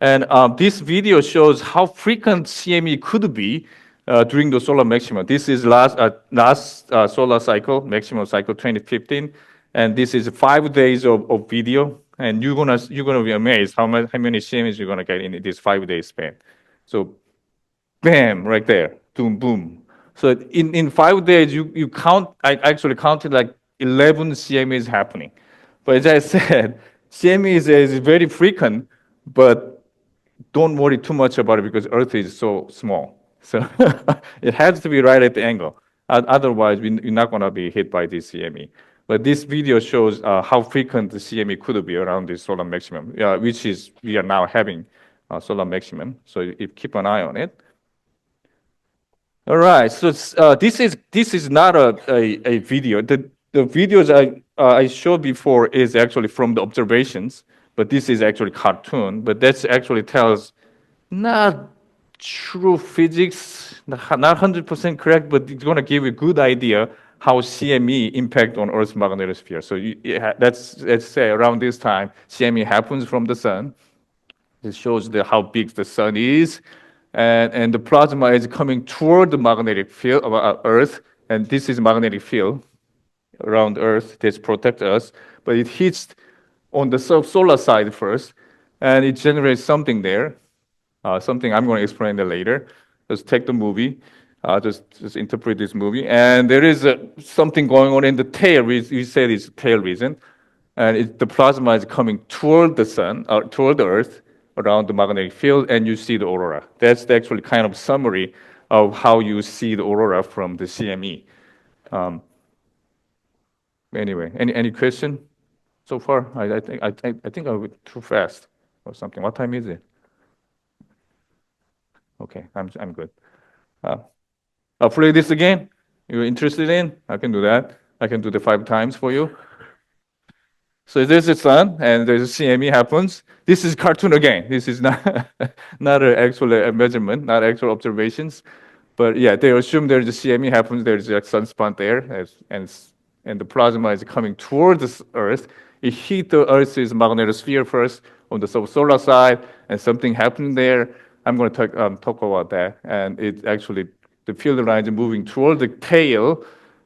And this video shows how frequent CME could be during the solar maximum. This is last solar cycle, maximum cycle 2015, and this is 5 days of video. And you're gonna be amazed how many CMEs you're gonna get in this 5 day span. So, bam, right there, boom, boom. So in 5 days, you count. I actually counted like 11 CMEs happening. But as I said, CME is very frequent, but don't worry too much about it because Earth is so small. So it has to be right at the angle. Otherwise, you're not going to be hit by this CME. But this video shows how frequent the CME could be around this solar maximum, which is we are now having solar maximum. So you keep an eye on it. All right. So this is not a video. The videos I showed before is actually from the observations, but this is actually cartoon. But that actually tells not true physics, not 100% correct, but it's going to give you a good idea how CME impact on Earth's magnetosphere. So let's say around this time, CME happens from the sun. It shows how big the sun is, and the plasma is coming toward the magnetic field of Earth, and this is magnetic field around Earth that protect us, but it hits on the solar side first, and it generates something there. Something I'm going to explain that later. Just take the movie, just interpret this movie, and there is something going on in the tail. We said it's tail region, and the plasma is coming toward the sun, toward the Earth, around the magnetic field, and you see the aurora. That's the actually kind of summary of how you see the aurora from the CME. Anyway, any question so far? I think I went too fast or something. What time is it? Okay, I'm good. I'll play this again. You're interested in? I can do that. I can do the 5 times for you. So there's the sun, and there's a CME happens. This is cartoon again. This is not not an actual measurement, not actual observations. But yeah, they assume there's a CME happens. There's a sunspot there, and the plasma is coming toward the Earth. It hit the Earth's magnetosphere first on the solar side, and something happened there. I'm going to talk about that. And it actually, the field lines are moving toward the tail,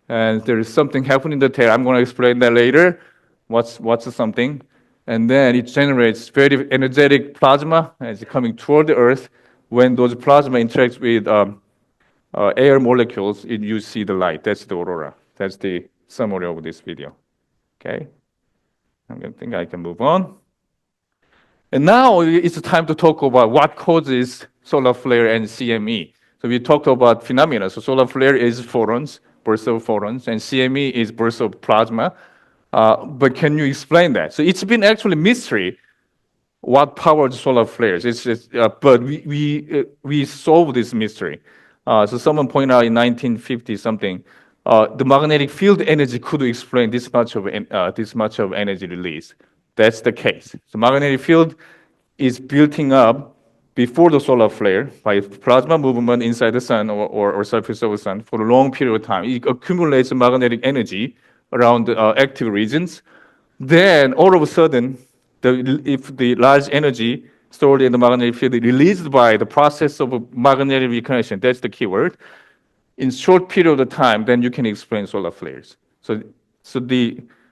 and there is something happening in the tail. I'm going to explain that later. What's the something? and then it generates very energetic plasma and it's coming toward the Earth. When those plasma interacts with air molecules, you see the light. That's the aurora. That's the summary of this video. Okay, think I can move on. And now it's time to talk about what causes solar flare and CME. So we talked about phenomena. So solar flare is photons, bursts of photons, and CME is bursts of plasma. But can you explain that? So it's been actually mystery what powers solar flares. It's just, but we solved this mystery. So someone pointed out in 1950 something, the magnetic field energy could explain this much of energy release. That's the case. So magnetic field is building up before the solar flare by plasma movement inside the sun or surface of the sun for a long period of time. It accumulates magnetic energy around active regions. Then all of a sudden, if the large energy stored in the magnetic field is released by the process of magnetic reconnection, that's the keyword, in short period of time, then you can explain solar flares. So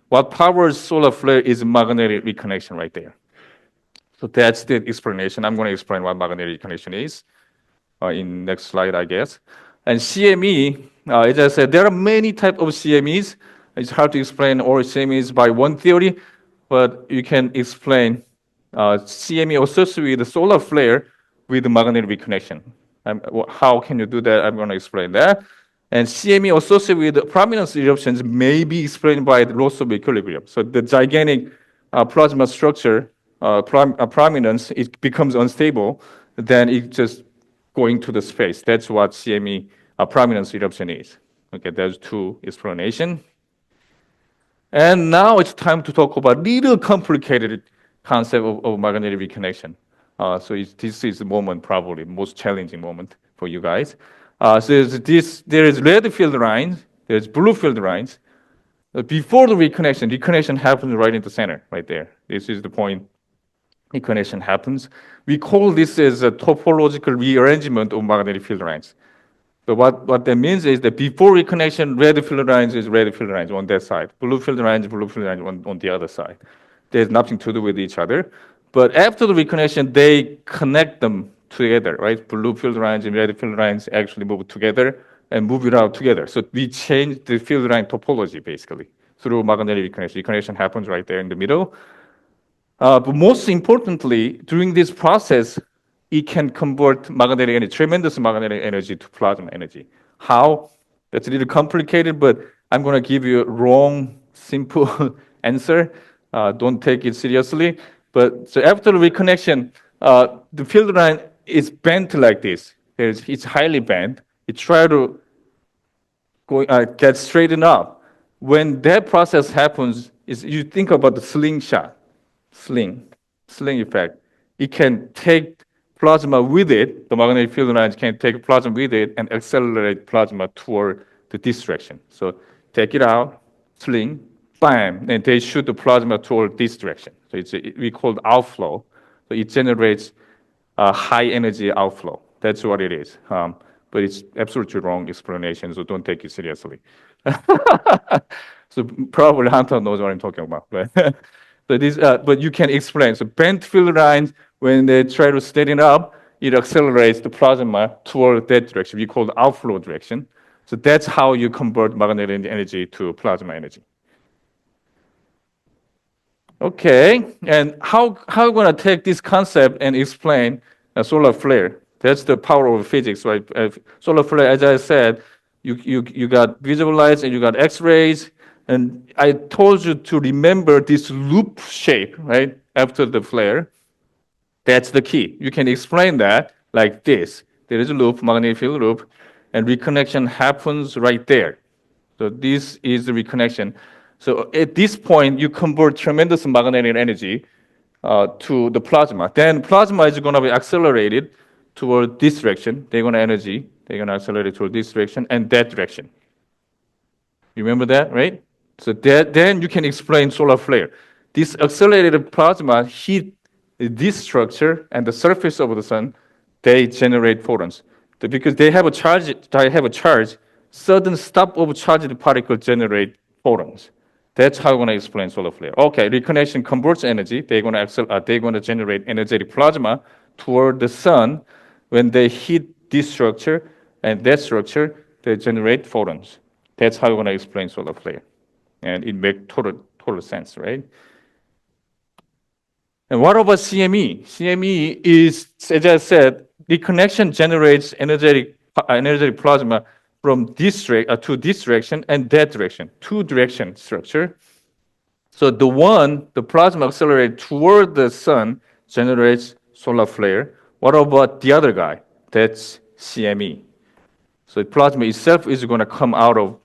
what powers solar flare is magnetic reconnection right there. So that's the explanation. I'm going to explain what magnetic reconnection is in next slide, I guess. And CME, as I said, there are many types of CMEs. It's hard to explain all CMEs by one theory, but you can explain CME associated with the solar flare with the magnetic reconnection. How can you do that? I'm going to explain that. And CME associated with prominence eruptions may be explained by the loss of equilibrium. So the gigantic plasma structure, prominence, it becomes unstable, then it just going to the space. That's what CME prominence eruption is. Okay, there's two explanations. And now it's time to talk about little complicated concept of magnetic reconnection. This is the moment, probably most challenging moment for you guys. So there is red field lines, there's blue field lines. Before the reconnection happens right in the center, right there. This is the point reconnection happens. We call this as a topological rearrangement of magnetic field lines. So what that means is that before reconnection, red field lines is red field lines on that side, blue field lines on the other side. There's nothing to do with each other. But after the reconnection, they connect them together, right? Blue field lines and red field lines actually move together and move it out together. So we change the field line topology basically through magnetic reconnection. Reconnection happens right there in the middle. But most importantly, during this process, it can convert magnetic energy, tremendous magnetic energy to plasma energy. How? That's a little complicated, but I'm going to give you a wrong, simple answer. Don't take it seriously. But so after the reconnection, the field line is bent like this. It's highly bent. It tries to get straightened up. When that process happens, you think about the slingshot, sling effect. It can take plasma with it, the magnetic field lines can take plasma with it and accelerate plasma toward this direction. So take it out, sling, bam, and they shoot the plasma toward this direction. So we call it outflow. So it generates a high energy outflow. That's what it is. But it's absolutely wrong explanation, so don't take it seriously. So probably Hunter knows what I'm talking about. But but you can explain. So bent field lines, when they try to straighten up, it accelerates the plasma toward that direction. We call it outflow direction. So that's how you convert magnetic energy to plasma energy. Okay, and how are we going to take this concept and explain a solar flare? That's the power of physics, right? Solar flare, as I said, you got visible lights and you got X-rays. And I told you to remember this loop shape, right? After the flare. That's the key. You can explain that like this. There is a loop, magnetic field loop, and reconnection happens right there. So this is the reconnection. So at this point, you convert tremendous magnetic energy to the plasma. Then plasma is going to be accelerated toward this direction. They're going to accelerate toward this direction and that direction. You remember that, right? So then you can explain solar flare. This accelerated plasma hit this structure and the surface of the sun. They generate photons because they have a charge. Sudden stop of charged particle generate photons. That's how we're going to explain solar flare. Okay, reconnection converts energy. They're going to generate energetic plasma toward the sun. When they hit this structure and that structure, they generate photons. That's how we're going to explain solar flare, and it makes total sense, right? And what about CME? CME is, as I said, reconnection generates energetic plasma from this to this direction and that direction, two-direction structure. So the plasma accelerated toward the sun generates solar flare. What about the other guy? That's CME. So the plasma itself is going to come out of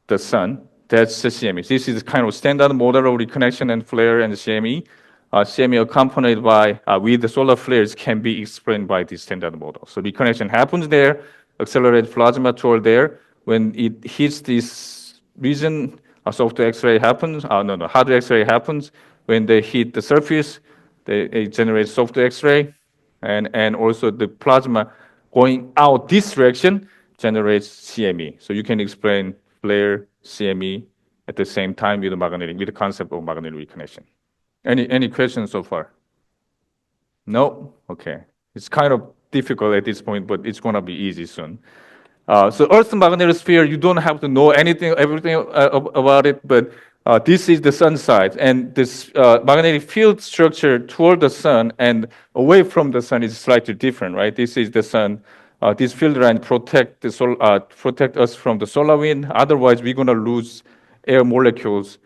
the sun. That's the CME. This is kind of standard model of reconnection and flare and CME. CME accompanied by with the solar flares can be explained by this standard model. So reconnection happens there, accelerated plasma toward there. When it hits this region, a soft X-ray happens. Hard X-ray happens. When they hit the surface, it generates soft X-ray, and also the plasma going out this direction generates CME. So you can explain flare, CME at the same time with the concept of magnetic reconnection. Any questions so far? No? Okay. It's kind of difficult at this point, but it's going to be easy soon. So Earth's magnetosphere, you don't have to know everything about it, but this is the sun side, and this magnetic field structure toward the sun and away from the sun is slightly different, right? This is the sun. This field line protect us from the solar wind. Otherwise, we're going to lose air molecules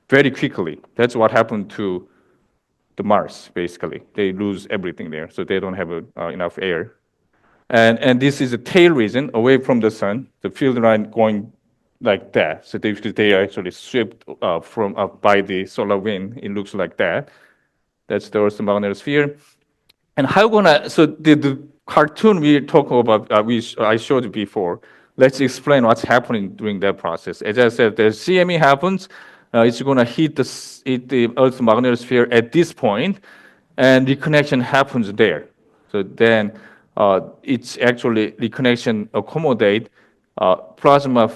very quickly. That's what happened to the Mars, basically. They lose everything there, so they don't have enough air. And this is a tail region away from the sun, the field line going like that. So they are actually swept by the solar wind. It looks like that. That's the Earth's magnetosphere. And so the cartoon we talk about, I showed you before, let's explain what's happening during that process. As I said, the CME happens, it's going to hit the Earth's magnetosphere at this point, and reconnection happens there. So then it's actually reconnection accommodate plasma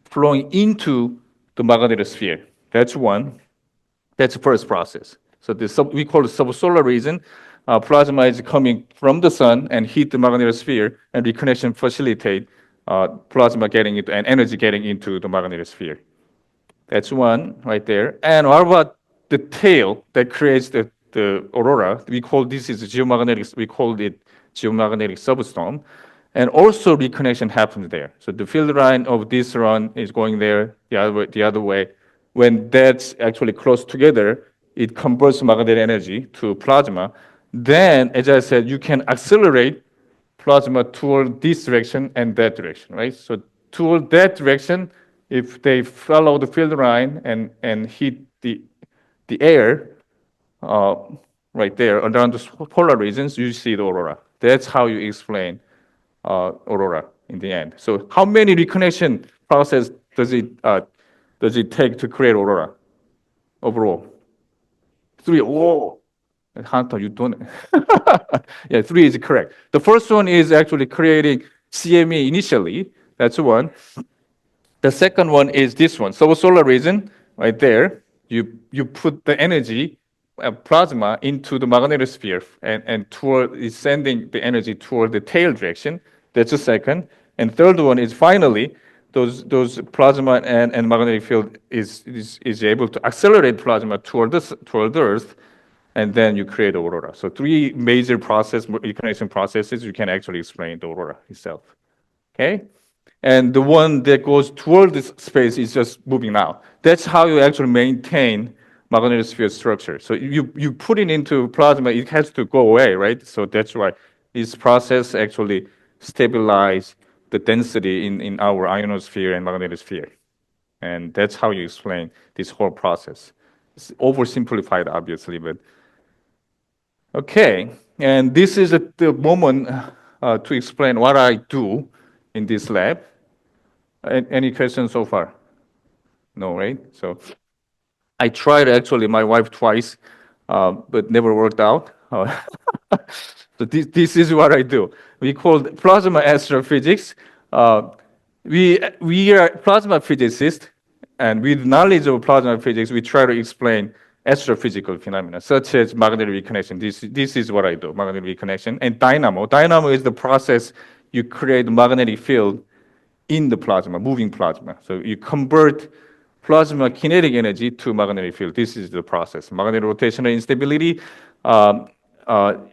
flowing into the magnetosphere. That's one. That's the first process. So we call it subsolar region. Plasma is coming from the sun and hit the magnetosphere, and reconnection facilitate plasma getting into and energy getting into the magnetosphere. That's one right there. And what about the tail that creates the aurora? We call this is geomagnetic. We called it geomagnetic substorm, and also reconnection happens there. So the field line of this run is going there the other way. When that's actually close together, it converts magnetic energy to plasma. Then, as I said, you can accelerate plasma toward this direction and that direction, right? So toward that direction, if they follow the field line and hit the air right there around the polar regions, you see the aurora. That's how you explain aurora in the end. So how many reconnection process does it take to create aurora overall? 3. Whoa. Hunter, you don't. Yeah, 3 is correct. The first one is actually creating CME initially. That's one. The second one is this one. So solar region, right there. You put the energy, plasma, into the magnetosphere and is sending the energy toward the tail direction. That's the second. And third one is finally those plasma and magnetic field is able to accelerate plasma toward the Earth, and then you create aurora. So 3 major reconnection processes you can actually explain the aurora itself. Okay? And the one that goes toward this space is just moving out. That's how you actually maintain magnetosphere structure. So you put it into plasma, it has to go away, right? So that's why this process actually stabilize the density in our ionosphere and magnetosphere. And that's how you explain this whole process. It's oversimplified, obviously, but okay. And this is the moment to explain what I do in this lab. Any questions so far? No, right? So I tried actually my wife twice, but never worked out. So this is what I do. We call it plasma astrophysics. We are plasma physicists, and with knowledge of plasma physics, we try to explain astrophysical phenomena, such as magnetic reconnection. This is what I do, magnetic reconnection. And dynamo. Dynamo is the process you create magnetic field in the plasma, moving plasma. So you convert plasma kinetic energy to magnetic field. This is the process. Magnetic rotational instability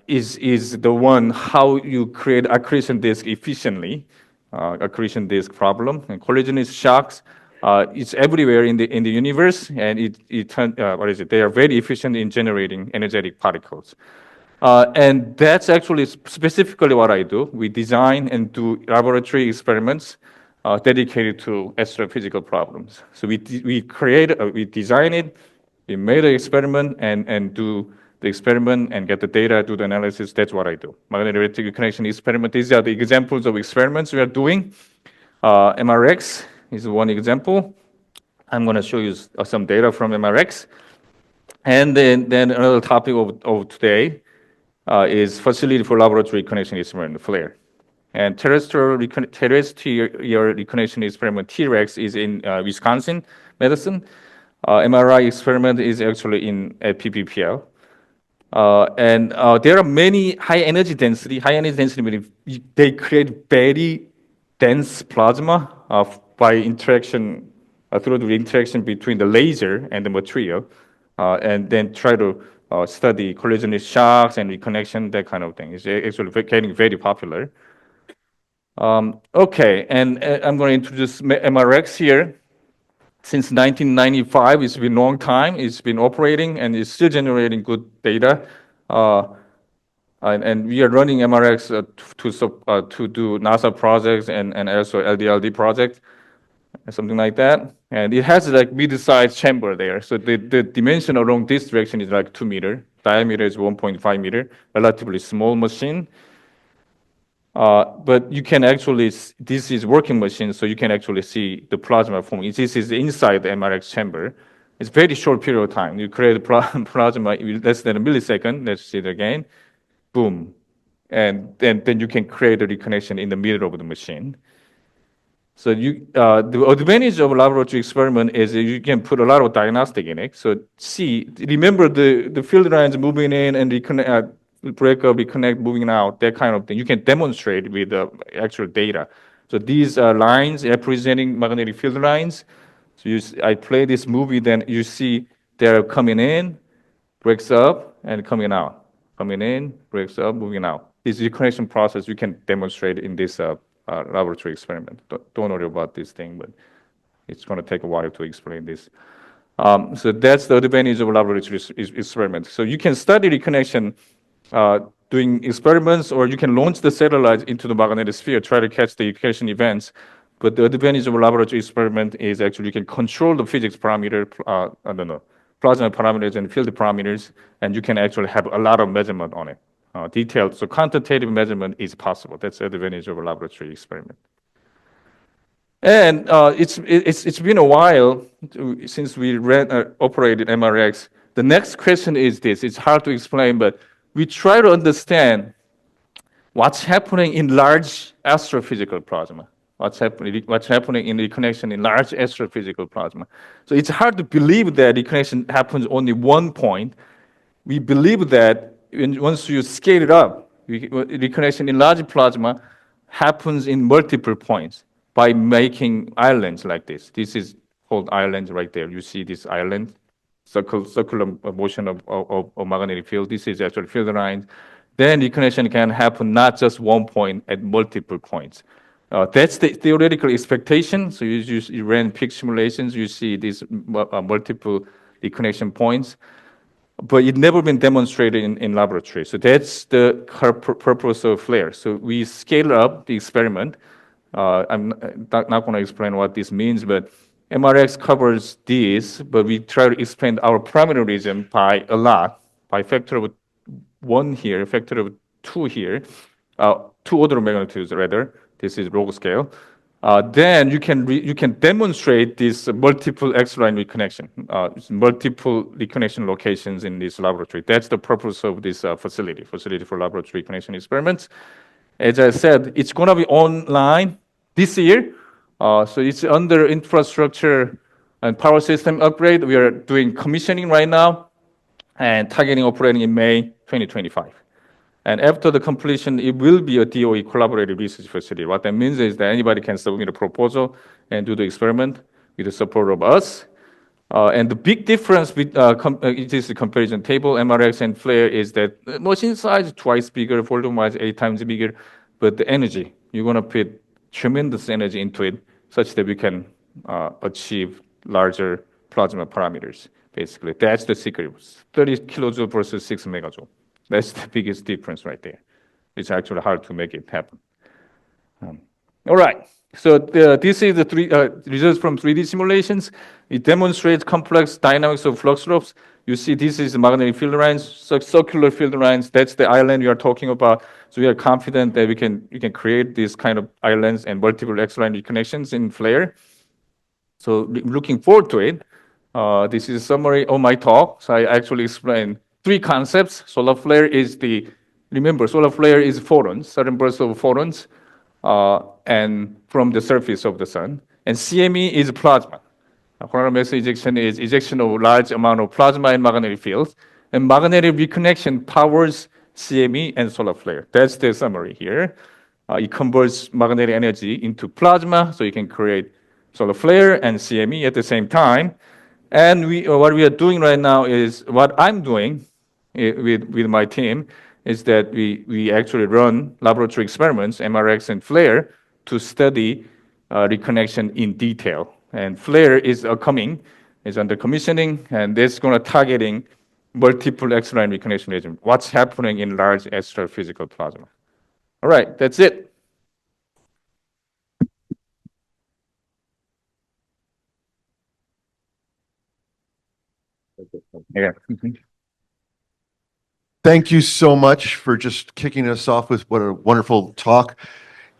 is the one how you create accretion disk efficiently, accretion disk problem. And collisionist shocks, it's everywhere in the universe, and they are very efficient in generating energetic particles. And that's actually specifically what I do. We design and do laboratory experiments dedicated to astrophysical problems. So we design it, we made an experiment, and do the experiment and get the data, do the analysis. That's what I do. Magnetic reconnection experiment. These are the examples of experiments we are doing. MRX is one example. I'm going to show you some data from MRX. And then another topic of today is facility for laboratory connection experiment, FLARE. And terrestrial reconnection experiment, T-REX, is in Wisconsin medicine. MRI experiment is actually at PPPL. And there are many high energy density meaning they create very dense plasma by interaction, through the interaction between the laser and the material, and then try to study collisionist shocks and reconnection, that kind of thing. It's actually getting very popular. Okay, and I'm going to introduce MRX here. Since 1995, it's been a long time. It's been operating and it's still generating good data. And we are running MRX to do NASA projects and also LDLD projects, something like that. And it has like mid-sized chamber there. So the dimension along this direction is like 2 meter. Diameter is 1.5 meter, relatively small machine. But you can actually, this is working machine, so you can actually see the plasma forming. This is inside the MRX chamber. It's very short period of time. You create plasma in less than a millisecond. Let's see it again. Boom. And then you can create a reconnection in the middle of the machine. So the advantage of a laboratory experiment is that you can put a lot of diagnostic in it. So remember the field lines moving in and reconnect, break up, reconnect, moving out, that kind of thing. You can demonstrate with the actual data. So these are lines representing magnetic field lines. So I play this movie, then you see they're coming in, breaks up, and coming out. Coming in, breaks up, moving out. This reconnection process you can demonstrate in this laboratory experiment. Don't worry about this thing, but it's going to take a while to explain this. So that's the advantage of a laboratory experiment. So you can study reconnection doing experiments, or you can launch the satellite into the magnetic sphere, try to catch the reconnection events. But the advantage of a laboratory experiment is actually you can control the physics parameter, plasma parameters and field parameters, and you can actually have a lot of measurement on it. Detailed, so quantitative measurement is possible. That's the advantage of a laboratory experiment. And it's been a while since we operated MRX. The next question is this. It's hard to explain, but we try to understand what's happening in large astrophysical plasma. What's happening in reconnection in large astrophysical plasma. So it's hard to believe that reconnection happens only one point. We believe that once you scale it up, reconnection in large plasma happens in multiple points by making islands like this. This is called islands right there. You see this island, circular motion of magnetic field. This is actually field lines. Then reconnection can happen not just one point, at multiple points. That's the theoretical expectation. So you ran peak simulations, you see these multiple reconnection points, but it never been demonstrated in laboratory. So that's the purpose of FLARE. So we scale up the experiment. I'm not going to explain what this means, but MRX covers this, but we try to expand our parameter region by a lot, by factor of 1 here, factor of 2 here, 2 order of magnitudes rather. This is log scale. Then you can demonstrate this multiple X-line reconnection, multiple reconnection locations in this laboratory. That's the purpose of this facility for laboratory reconnection experiments. As I said, it's going to be online this year. So it's under infrastructure And power system upgrade, we are doing commissioning right now and targeting operating in May 2025. And after the completion, it will be a DOE collaborative research facility. What that means is that anybody can submit a proposal and do the experiment with the support of us. And the big difference with it is the comparison table, MRX and flare, is that the machine size is twice bigger, volume-wise 8 times bigger, but the energy, you're going to put tremendous energy into it such that we can achieve larger plasma parameters, basically. That's the secret. 30 kilojoule versus 6 megajoule. That's the biggest difference right there. It's actually hard to make it happen. All right. So this is the results from 3D simulations. It demonstrates complex dynamics of flux loops. You see, this is magnetic field lines, circular field lines. That's the island we are talking about. So we are confident that we can create these kind of islands and multiple X-line reconnections in flare. So looking forward to it. This is a summary of my talk. So I actually explained 3 concepts. Solar flare is remember, solar flare is photons, sudden bursts of photons, and from the surface of the sun. And CME is plasma. Coronal mass ejection is ejection of large amount of plasma in magnetic fields. And magnetic reconnection powers CME and solar flare. That's the summary here. It converts magnetic energy into plasma, so you can create solar flare and CME at the same time. And what we are doing right now is, what I'm doing with my team, is that we actually run laboratory experiments, MRX and flare, to study reconnection in detail. And flare is coming, is under commissioning, and that's going to targeting multiple X-line reconnection region. What's happening in large astrophysical plasma? All right, that's it. Yeah. Thank you so much for just kicking us off with what a wonderful talk.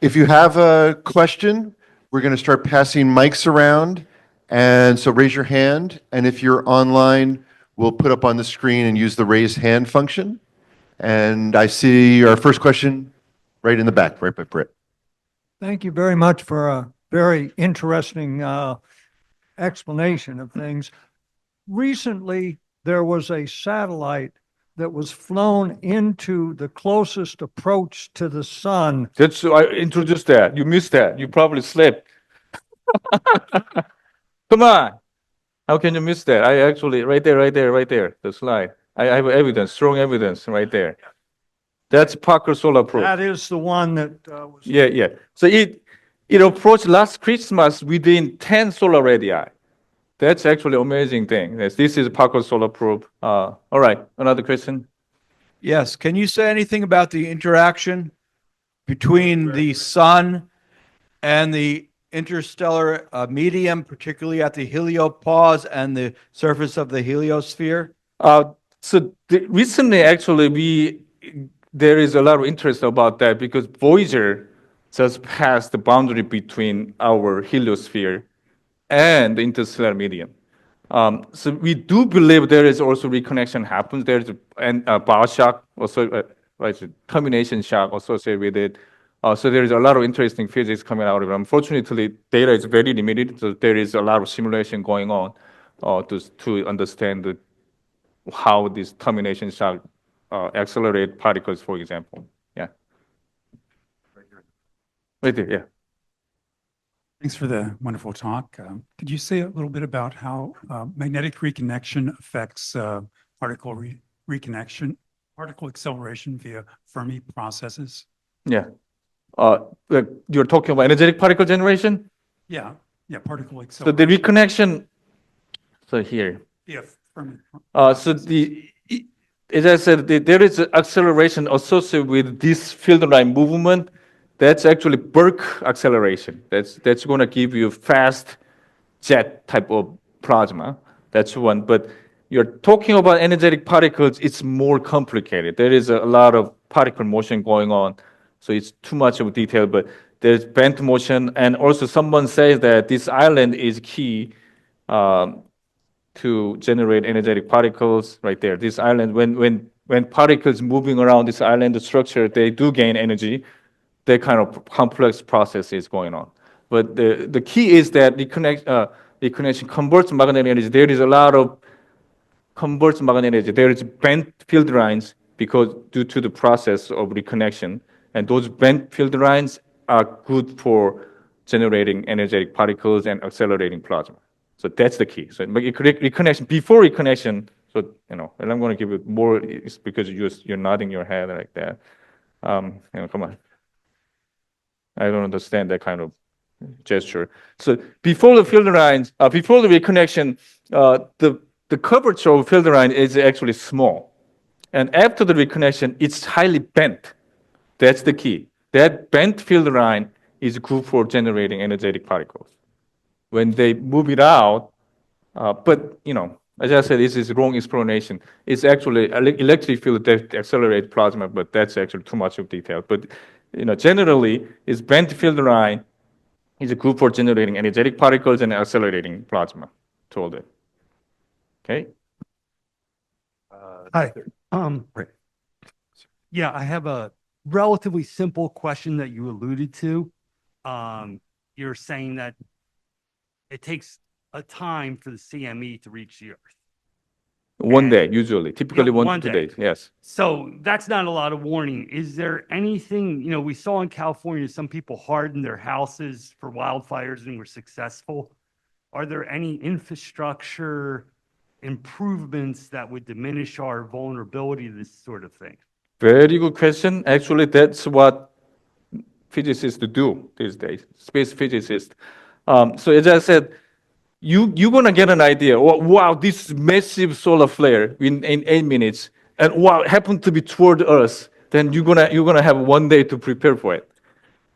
If you have a question, we're going to start passing mics around. And so raise your hand. And if you're online, we'll put up on the screen and use the raise hand function. And I see our first question right in the back, right by Britt. Thank you very much for a very interesting explanation of things. Recently, there was a satellite that was flown into the closest approach to the sun. I introduced that. You missed that. You probably slept. Come on. How can you miss that? I actually, right there, the slide. I have evidence, strong evidence right there. That's Parker Solar Probe. That is the one that was. Yeah. So it approached last Christmas within 10 solar radii. That's actually an amazing thing. Yes, this is Parker Solar Probe. All right, another question? Yes. Can you say anything about the interaction between the sun and the interstellar medium, particularly at the heliopause and the surface of the heliosphere? Recently, actually, there is a lot of interest about that because Voyager just passed the boundary between our heliosphere and the interstellar medium. So we do believe there is also reconnection happens. There's a bow shock, also termination shock associated with it. So there is a lot of interesting physics coming out of it. Unfortunately, data is very limited, so there is a lot of simulation going on to understand how this termination shock accelerate particles, for example. Yeah. Right there, yeah. Thanks for the wonderful talk. Could you say a little bit about how magnetic reconnection affects particle reconnection, particle acceleration via Fermi processes? Yeah. You're talking about energetic particle generation? Yeah, particle So acceleration. the reconnection, so here. Via Fermi. As I said, there is acceleration associated with this field line movement. That's actually bulk acceleration. That's going to give you fast jet type of plasma. That's one. But you're talking about energetic particles, it's more complicated. There is a lot of particle motion going on. So it's too much of detail, but there's bent motion. And also someone says that this island is key to generate energetic particles right there. This island, when particles moving around this island structure, they do gain energy. That kind of complex process is going on. But the key is that reconnection converts magnetic energy. There is a lot of converts magnetic energy. There is bent field lines because due to the process of reconnection, and those bent field lines are good for generating energetic particles and accelerating plasma. So that's the key. So reconnection before reconnection. So and I'm going to give you more. It's because you're nodding your head like that. Come on. I don't understand that kind of gesture. So before the field lines, before the reconnection, the curvature of field line is actually small. And after the reconnection, it's highly bent. That's the key. That bent field line is good for generating energetic particles. When they move it out, but as I said, this is wrong explanation. It's actually electric field that accelerates plasma, but that's actually too much of detail. But generally, it's bent field line is good for generating energetic particles and accelerating plasma. Told it. Okay. Hi. Yeah, I have a relatively simple question that you alluded to. You're saying that it takes a time for the CME to reach the Earth. One day, usually, typically Yeah, 1 one to 2 day. days. Yes. So that's not a lot of warning. Is there anything, we saw in California, some people hardened their houses for wildfires and were successful. Are there any infrastructure improvements that would diminish our vulnerability to this sort of thing? Very good question. Actually, that's what physicists do these days, space physicists. So as I said, you're gonna get an idea. Wow, this massive solar flare in 8 minutes, and wow, happened to be toward Earth. Then you're gonna have 1 day to prepare for it.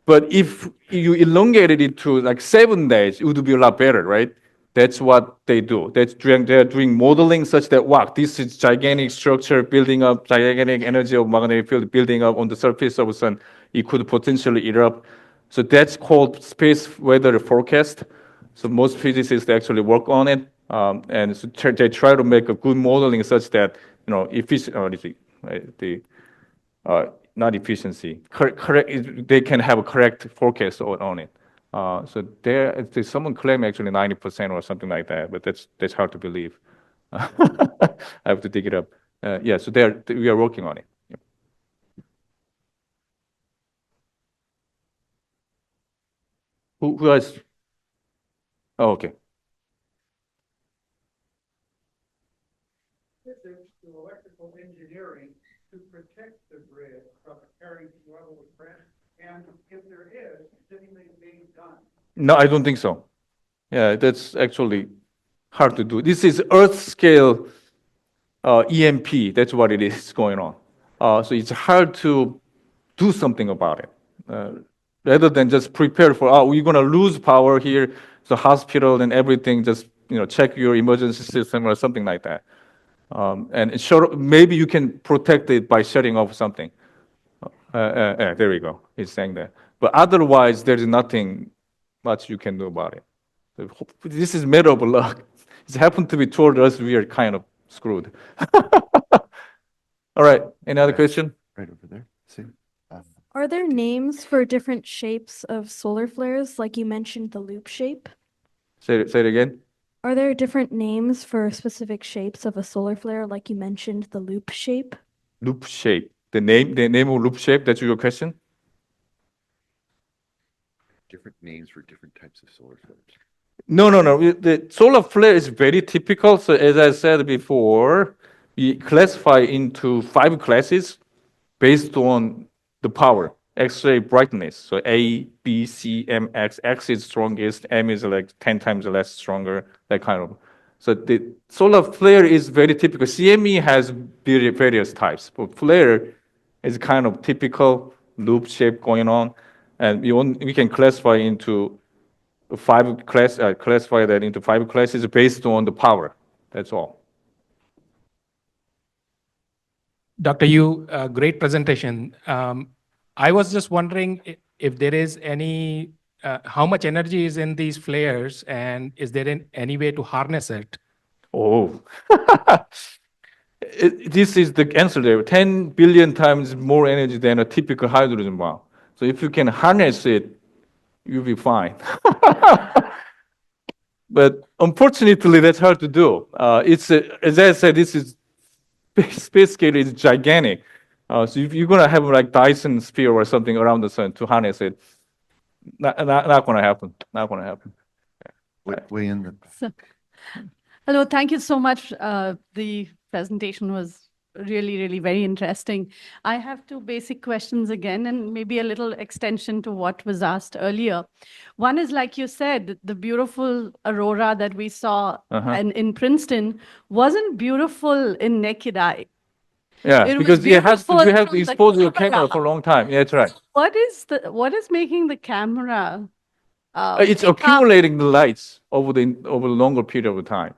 But if you elongated it to like 7 days, it would be a lot better, right? That's what they do. They're doing modeling such that, wow, this is gigantic structure building up, gigantic energy of magnetic field building up on the surface of the sun. It could potentially erupt. So that's called space weather forecast. So most physicists actually work on it, and so they try to make a good modeling such that not efficiency, correct. They can have a correct forecast on it. So there's someone claim actually 90% or something like that, but that's hard to believe. I have to dig it up. Yeah, so we are working on it. Yep. Who has? Oh, okay. Physics to electrical engineering to protect the grid from a carrying level of pressure? And if there is anything being done? No, I don't think so. Yeah, that's actually hard to do. This is Earth scale EMP. That's what it is going on. So it's hard to do something about it. Rather than just prepare for, we're going to lose power here, the hospital and everything, just check your emergency system or something like that. And maybe you can protect it by shutting off something. There we go. He's saying that. But otherwise, there's nothing much you can do about it. So this is matter of luck. It's happened to be toward us. We are kind of screwed. All right. Any other question? Right over there. See? Are there names for different shapes of solar flares, like you mentioned the loop shape? Say it again. Are there different names for specific shapes of a solar flare, like you mentioned the loop shape? Loop shape. The name of loop shape. That's your question. Different names for different types of solar flares. No. The solar flare is very typical. So as I said before, we classify into 5 classes based on the power, X-ray brightness. So A, B, C, M, X. X is strongest. M is like 10 times less stronger. That kind of. So the solar flare is very typical. CME has various types, but flare is kind of typical loop shape going on, and we can classify into 5 classify that into 5 classes based on the power. That's all. Dr. Yu, great presentation. I was just wondering if there is any, how much energy is in these flares, and is there any way to harness it? Oh, this is the answer there. 10 billion times more energy than a typical hydrogen bomb. So if you can harness it, you'll be fine. But unfortunately, that's hard to do. As I said, this is space scale is gigantic. So if you're gonna have like Dyson sphere or something around the sun to harness it, not gonna happen. Not gonna happen. Way in the. So, hello, thank you so much. The presentation was really, really very interesting. I have two basic questions again, and maybe a little extension to what was asked earlier. One is, like you said, the beautiful aurora that we saw in Princeton wasn't beautiful in naked eye. Yeah, It was because you have beautiful to from the expose your camera camera. for a long time. Yeah, that's right. What is making the camera It's pick up? accumulating the lights over the longer period of time.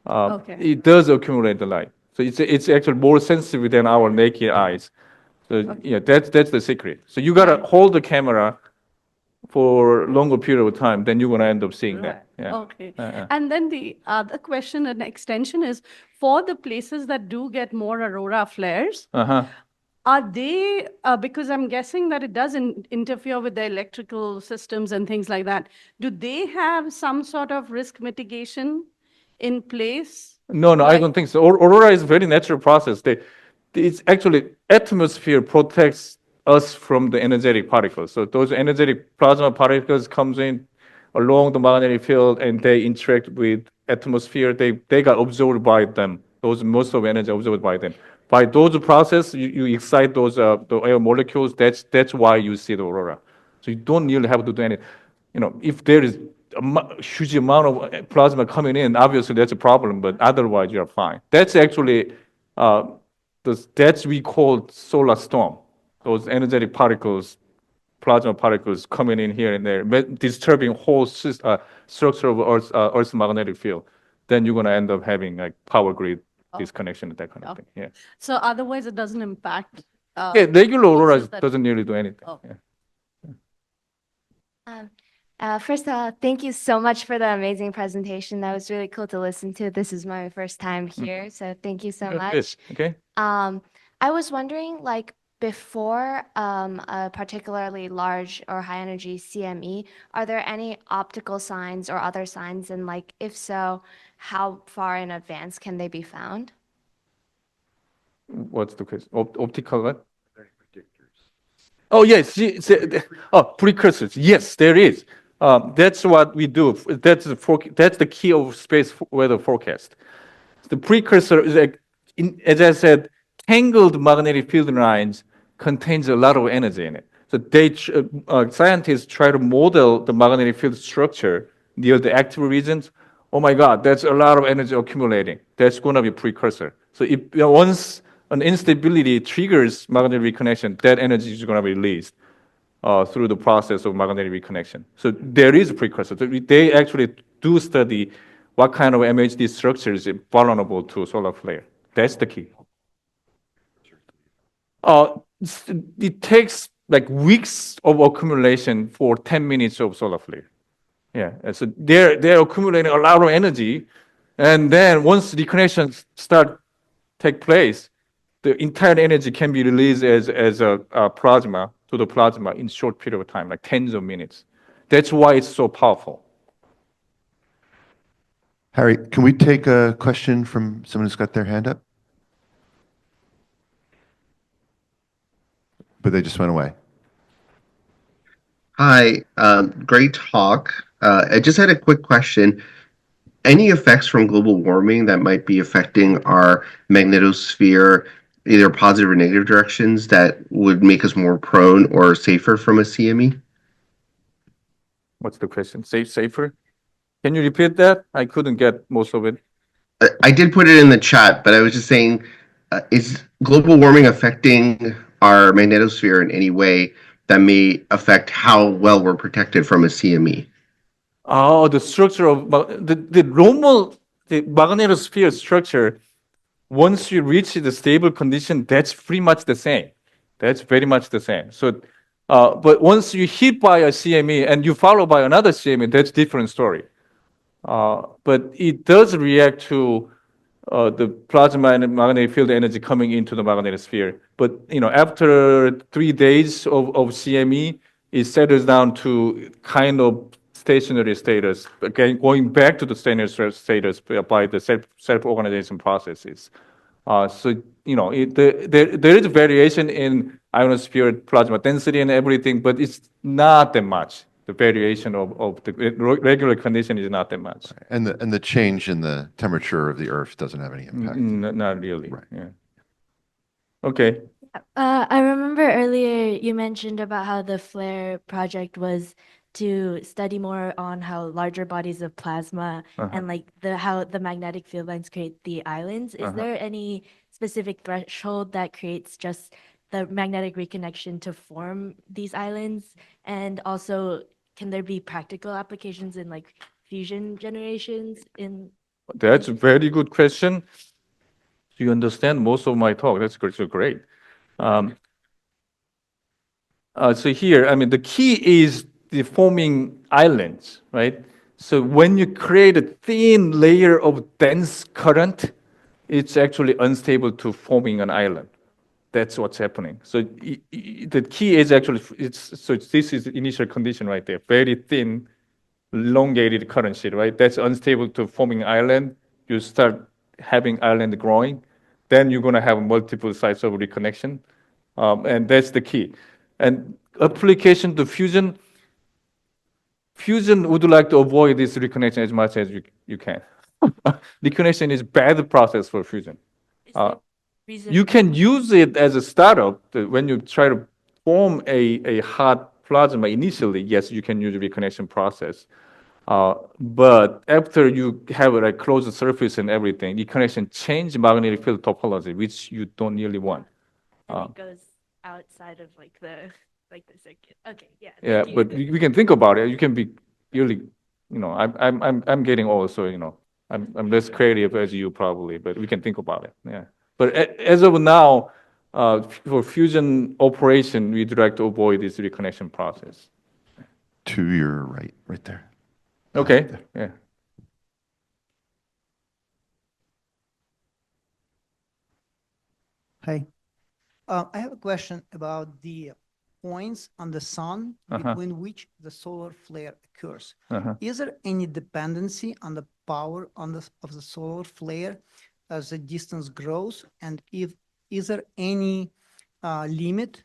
Okay. It does accumulate the light, so it's actually more sensitive than our naked eyes. So yeah, that's the secret. So you gotta hold the camera for a longer period of time, then you're gonna end up seeing that. Yeah. Okay. And then the other question and extension is, for the places that do get more aurora flares, Uh-huh. are they, because I'm guessing that it does interfere with the electrical systems and things like that, do they have some sort of risk mitigation in place? No, I don't think so. Aurora is a very natural process. It's actually atmosphere protects us from the energetic particles. So those energetic plasma particles comes in along the magnetic field and they interact with atmosphere. They got absorbed by them. Most of energy absorbed by them. By those process, you excite those the air molecules. That's why you see the aurora. So you don't really have to do anything. If there is a huge amount of plasma coming in, obviously that's a problem, but otherwise you're fine. That's actually, that's we call solar storm. Those energetic particles, plasma particles coming in here and there, disturbing whole structure of Earth's magnetic field. Then you're gonna end up having like power grid disconnection and that kind of thing. Yeah. So otherwise it doesn't impact. Yeah, regular aurora places that- doesn't really do anything. Oh. Yeah. First of all, thank you so much for the amazing presentation. That was really cool to listen to. This is my first time here, so thank you so much. Yes, okay. I was wondering, like, before a particularly large or high energy CME, are there any optical signs or other signs? And like, if so, how far in advance can they be found? What's the question? Optical what? Oh, yes. Precursors. Yes, there is. That's what we do. That's the key of space weather forecast. The precursor is, as I said, tangled magnetic field lines contains a lot of energy in it. So scientists try to model the magnetic field structure near the active regions. Oh my God, that's a lot of energy accumulating. That's going to be precursor. So if once an instability triggers magnetic reconnection, that energy is going to be released through the process of magnetic reconnection. So there is a precursor. They actually do study what kind of MHD structures is vulnerable to solar flare. That's the key. It takes like weeks of accumulation for 10 minutes of solar flare. Yeah, and so they're accumulating a lot of energy, and then once the connections take place, the entire energy can be released as a plasma to the plasma in short period of time, like tens of minutes. That's why it's so powerful. Harry, can we take a question from someone who's got their hand up? But they just went away. Hi, great talk. I just had a quick question. Any effects from global warming that might be affecting our magnetosphere, either positive or negative directions, that would make us more prone or safer from a CME? What's the question? Safer? Can you repeat that? I couldn't get most of it. I did put it in the chat, but I was just saying, is global warming affecting our magnetosphere in any way that may affect how well we're protected from a CME? Oh, the structure of the magnetosphere structure, once you reach the stable condition, that's pretty much the same. That's very much the same. So, but once you hit by a CME and you follow by another CME, that's different story. But it does react to the plasma and magnetic field energy coming into the magnetosphere. But after 3 days of CME, it settles down to kind of stationary status, again, going back to the stationary status by the self-organization processes. So, there is variation in ionosphere plasma density and everything, but it's not that much. The variation of the regular condition is not that much. And the change in the temperature of the Earth doesn't have any impact. Not really. Right. Yeah. Okay. I remember earlier you mentioned about how the FLARE project was to study more on how larger bodies of plasma and like how the magnetic field lines create the islands. Is there any specific threshold that creates just the magnetic reconnection to form these islands? And also, can there be practical applications in like fusion generations in? That's a very good question. You understand most of my talk. That's great. So great. So here, I mean, the key is the forming islands, right? So when you create a thin layer of dense current, it's actually unstable to forming an island. That's what's happening. So the key is actually, this is the initial condition right there. Very thin, elongated current sheet, right? That's unstable to forming island. You start having island growing, then you're gonna have multiple sites of reconnection. And that's the key. And application to fusion would like to avoid this reconnection as much as you can. Reconnection is bad process for fusion. You can use it as a startup when you try to form a hot plasma initially. Yes, you can use the reconnection process. But after you have a closed surface and everything, reconnection change magnetic field topology, which you don't really want. And it goes outside of like the circuit. Okay, yeah. Yeah, but we can think about it. You can be really, I'm getting old, so I'm less creative as you probably, but we can think about it. Yeah. But as of now, for fusion operation, we'd like to avoid this reconnection process. To your right there. Okay. Yeah. Hi. I have a question about the points on the sun between which the solar flare occurs. Is there any dependency on the power of the solar flare as the distance grows? And is there any limit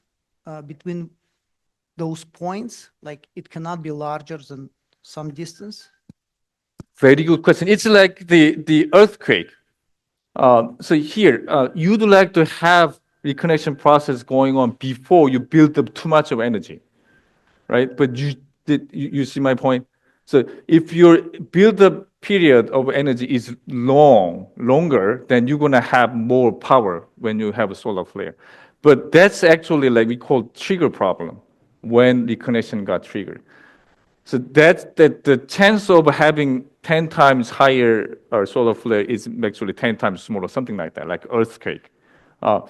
between those points? Like it cannot be larger than some distance? Very good question. It's like the earthquake. So here, you'd like to have reconnection process going on before you build up too much of energy, right? But you see my point? So if your build-up period of energy is longer, then you're gonna have more power when you have a solar flare. But that's actually like we call trigger problem when the connection got triggered. So that the chance of having 10 times higher solar flare is actually 10 times smaller, something like that, like earthquake. But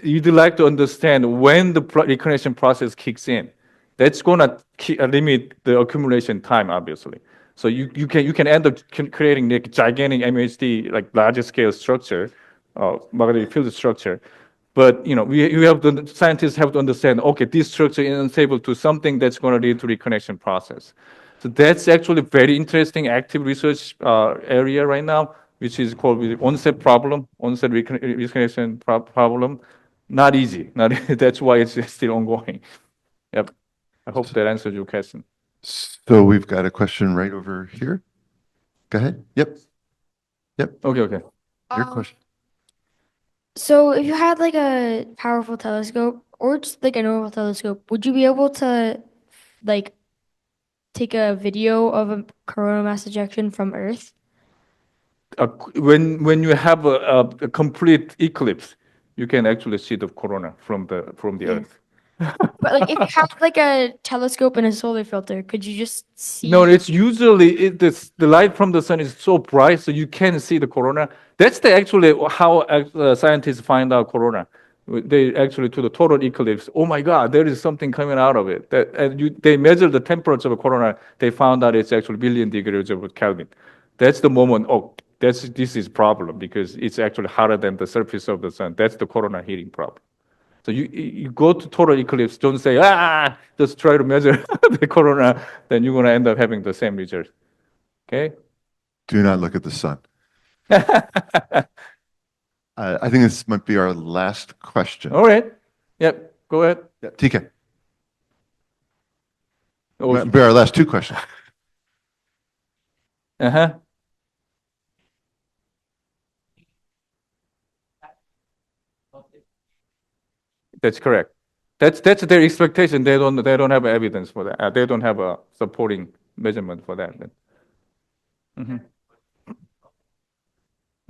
you'd like to understand when the reconnection process kicks in. That's gonna limit the accumulation time, obviously. So you can end up creating like gigantic MHD, like larger scale structure, magnetic field structure. But scientists have to understand, okay, this structure is unstable to something that's going to lead to reconnection process. So that's actually very interesting active research area right now, which is called the onset reconnection problem. Not easy. That's why it's still ongoing. Yep. I hope that answers your question. So we've got a question right over here. Go ahead. Yep. Okay. Your question. So if you had like a powerful telescope or just like a normal telescope, would you be able to like take a video of a coronal mass ejection from Earth? When you have a complete eclipse, you can actually see the corona from the Earth. But like if you have like a telescope and a solar filter, could you just see? No, it's usually the light from the sun is so bright, so you can't see the corona. That's actually how scientists find out corona. They actually to the total eclipse. Oh my God, there is something coming out of it. They measure the temperature of a corona. They found out it's actually billion degrees of Kelvin. That's the moment. Oh, this is problem because it's actually hotter than the surface of the sun. That's the corona heating problem. So you go to total eclipse, don't say, just try to measure the corona, then you're going to end up having the same result. Okay? Do not look at the sun. I think this might be our last question. All right. Yep. Go ahead. Yeah, TK. Oh, Might be our last two questions. uh-huh. That's correct. That's their expectation. They don't have evidence for that. They don't have a supporting measurement for that. Mm-hmm.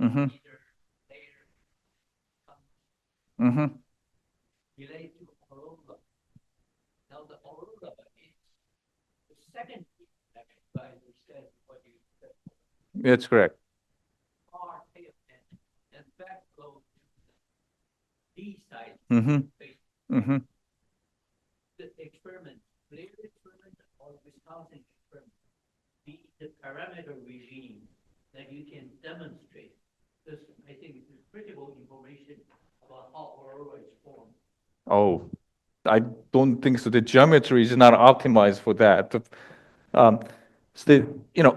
Mm-hmm. Mm-hmm. That's correct. Mm-hmm. Mm-hmm. The parameter regime that you can demonstrate. This, I think, is critical information about how aurora is formed. Oh, I don't think so. The geometry is not optimized for that. So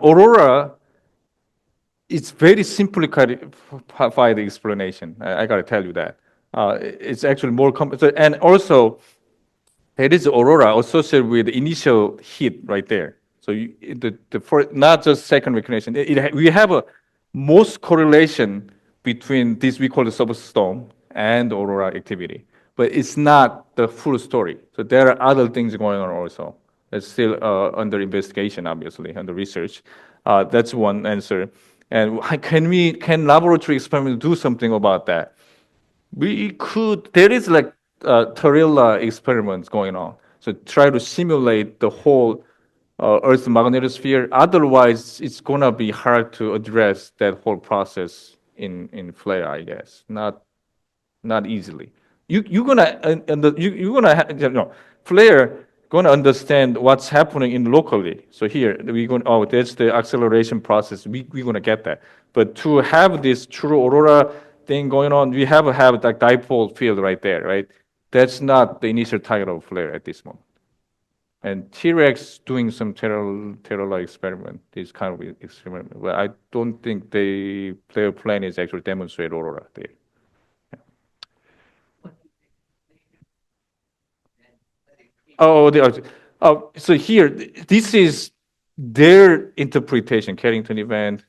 aurora, it's very simplified explanation. I got to tell you that. It's actually more complex. And also, there is aurora associated with initial heat right there. So not just second recognition. We have a most correlation between this we call the superstorm and aurora activity, but it's not the full story. So there are other things going on also. It's still under investigation, obviously, under research. That's one answer. And can laboratory experiments do something about that? We could. There is like Tarilla experiments going on. So try to simulate the whole Earth's magnetosphere. Otherwise, it's gonna be hard to address that whole process in flare, I guess. Not easily. You're gonna flare gonna understand what's happening in locally. So here we're going. That's the acceleration process. We're gonna get that. But to have this true aurora thing going on, we have that dipole field right there, right? That's not the initial target of flare at this moment. And T-Rex doing some Terra experiment, this kind of experiment. Well, I don't think their plan is actually demonstrate aurora there. So here, this is their interpretation. Carrington event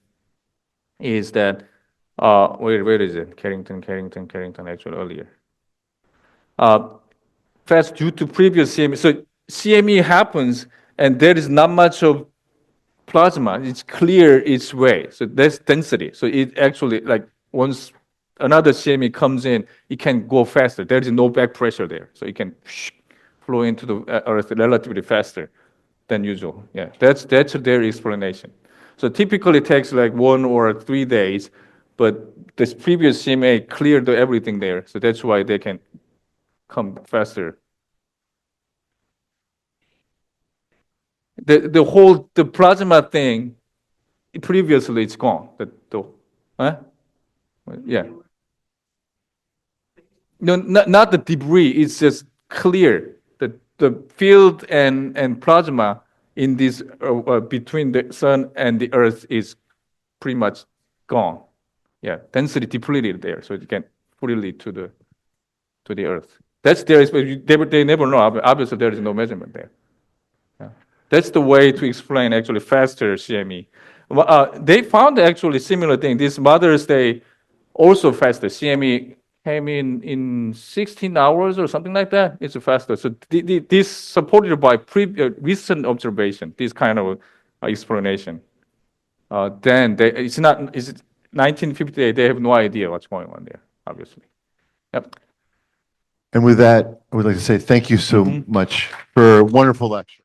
is that, where is it? Carrington, actually earlier. Fast due to previous CME. So CME happens, and there is not much of plasma. It's clear its way. So that's density. So it actually, like, once another CME comes in, it can go faster. There is no back pressure there. So it can flow into the Earth relatively faster than usual. Yeah, that's their explanation. So typically it takes like 1 or 3 days, but this previous CMA cleared everything there. So that's why they can come faster. The plasma thing, previously it's gone. Yeah. No, not the debris. It's just clear. The field and plasma in this between the sun and the Earth is pretty much gone. Yeah, density depleted there, so it can freely to the Earth. That's their. They never know. Obviously, there is no measurement there. Yeah. That's the way to explain actually faster CME. They found actually similar thing. This Mother's Day also faster. CME came in 16 hours or something like that. It's faster. So this supported by recent observation. This kind of explanation. Then it's 1958. They have no idea what's going on there. Obviously. Yep. And with that, I would like to say thank you so much for a wonderful lecture.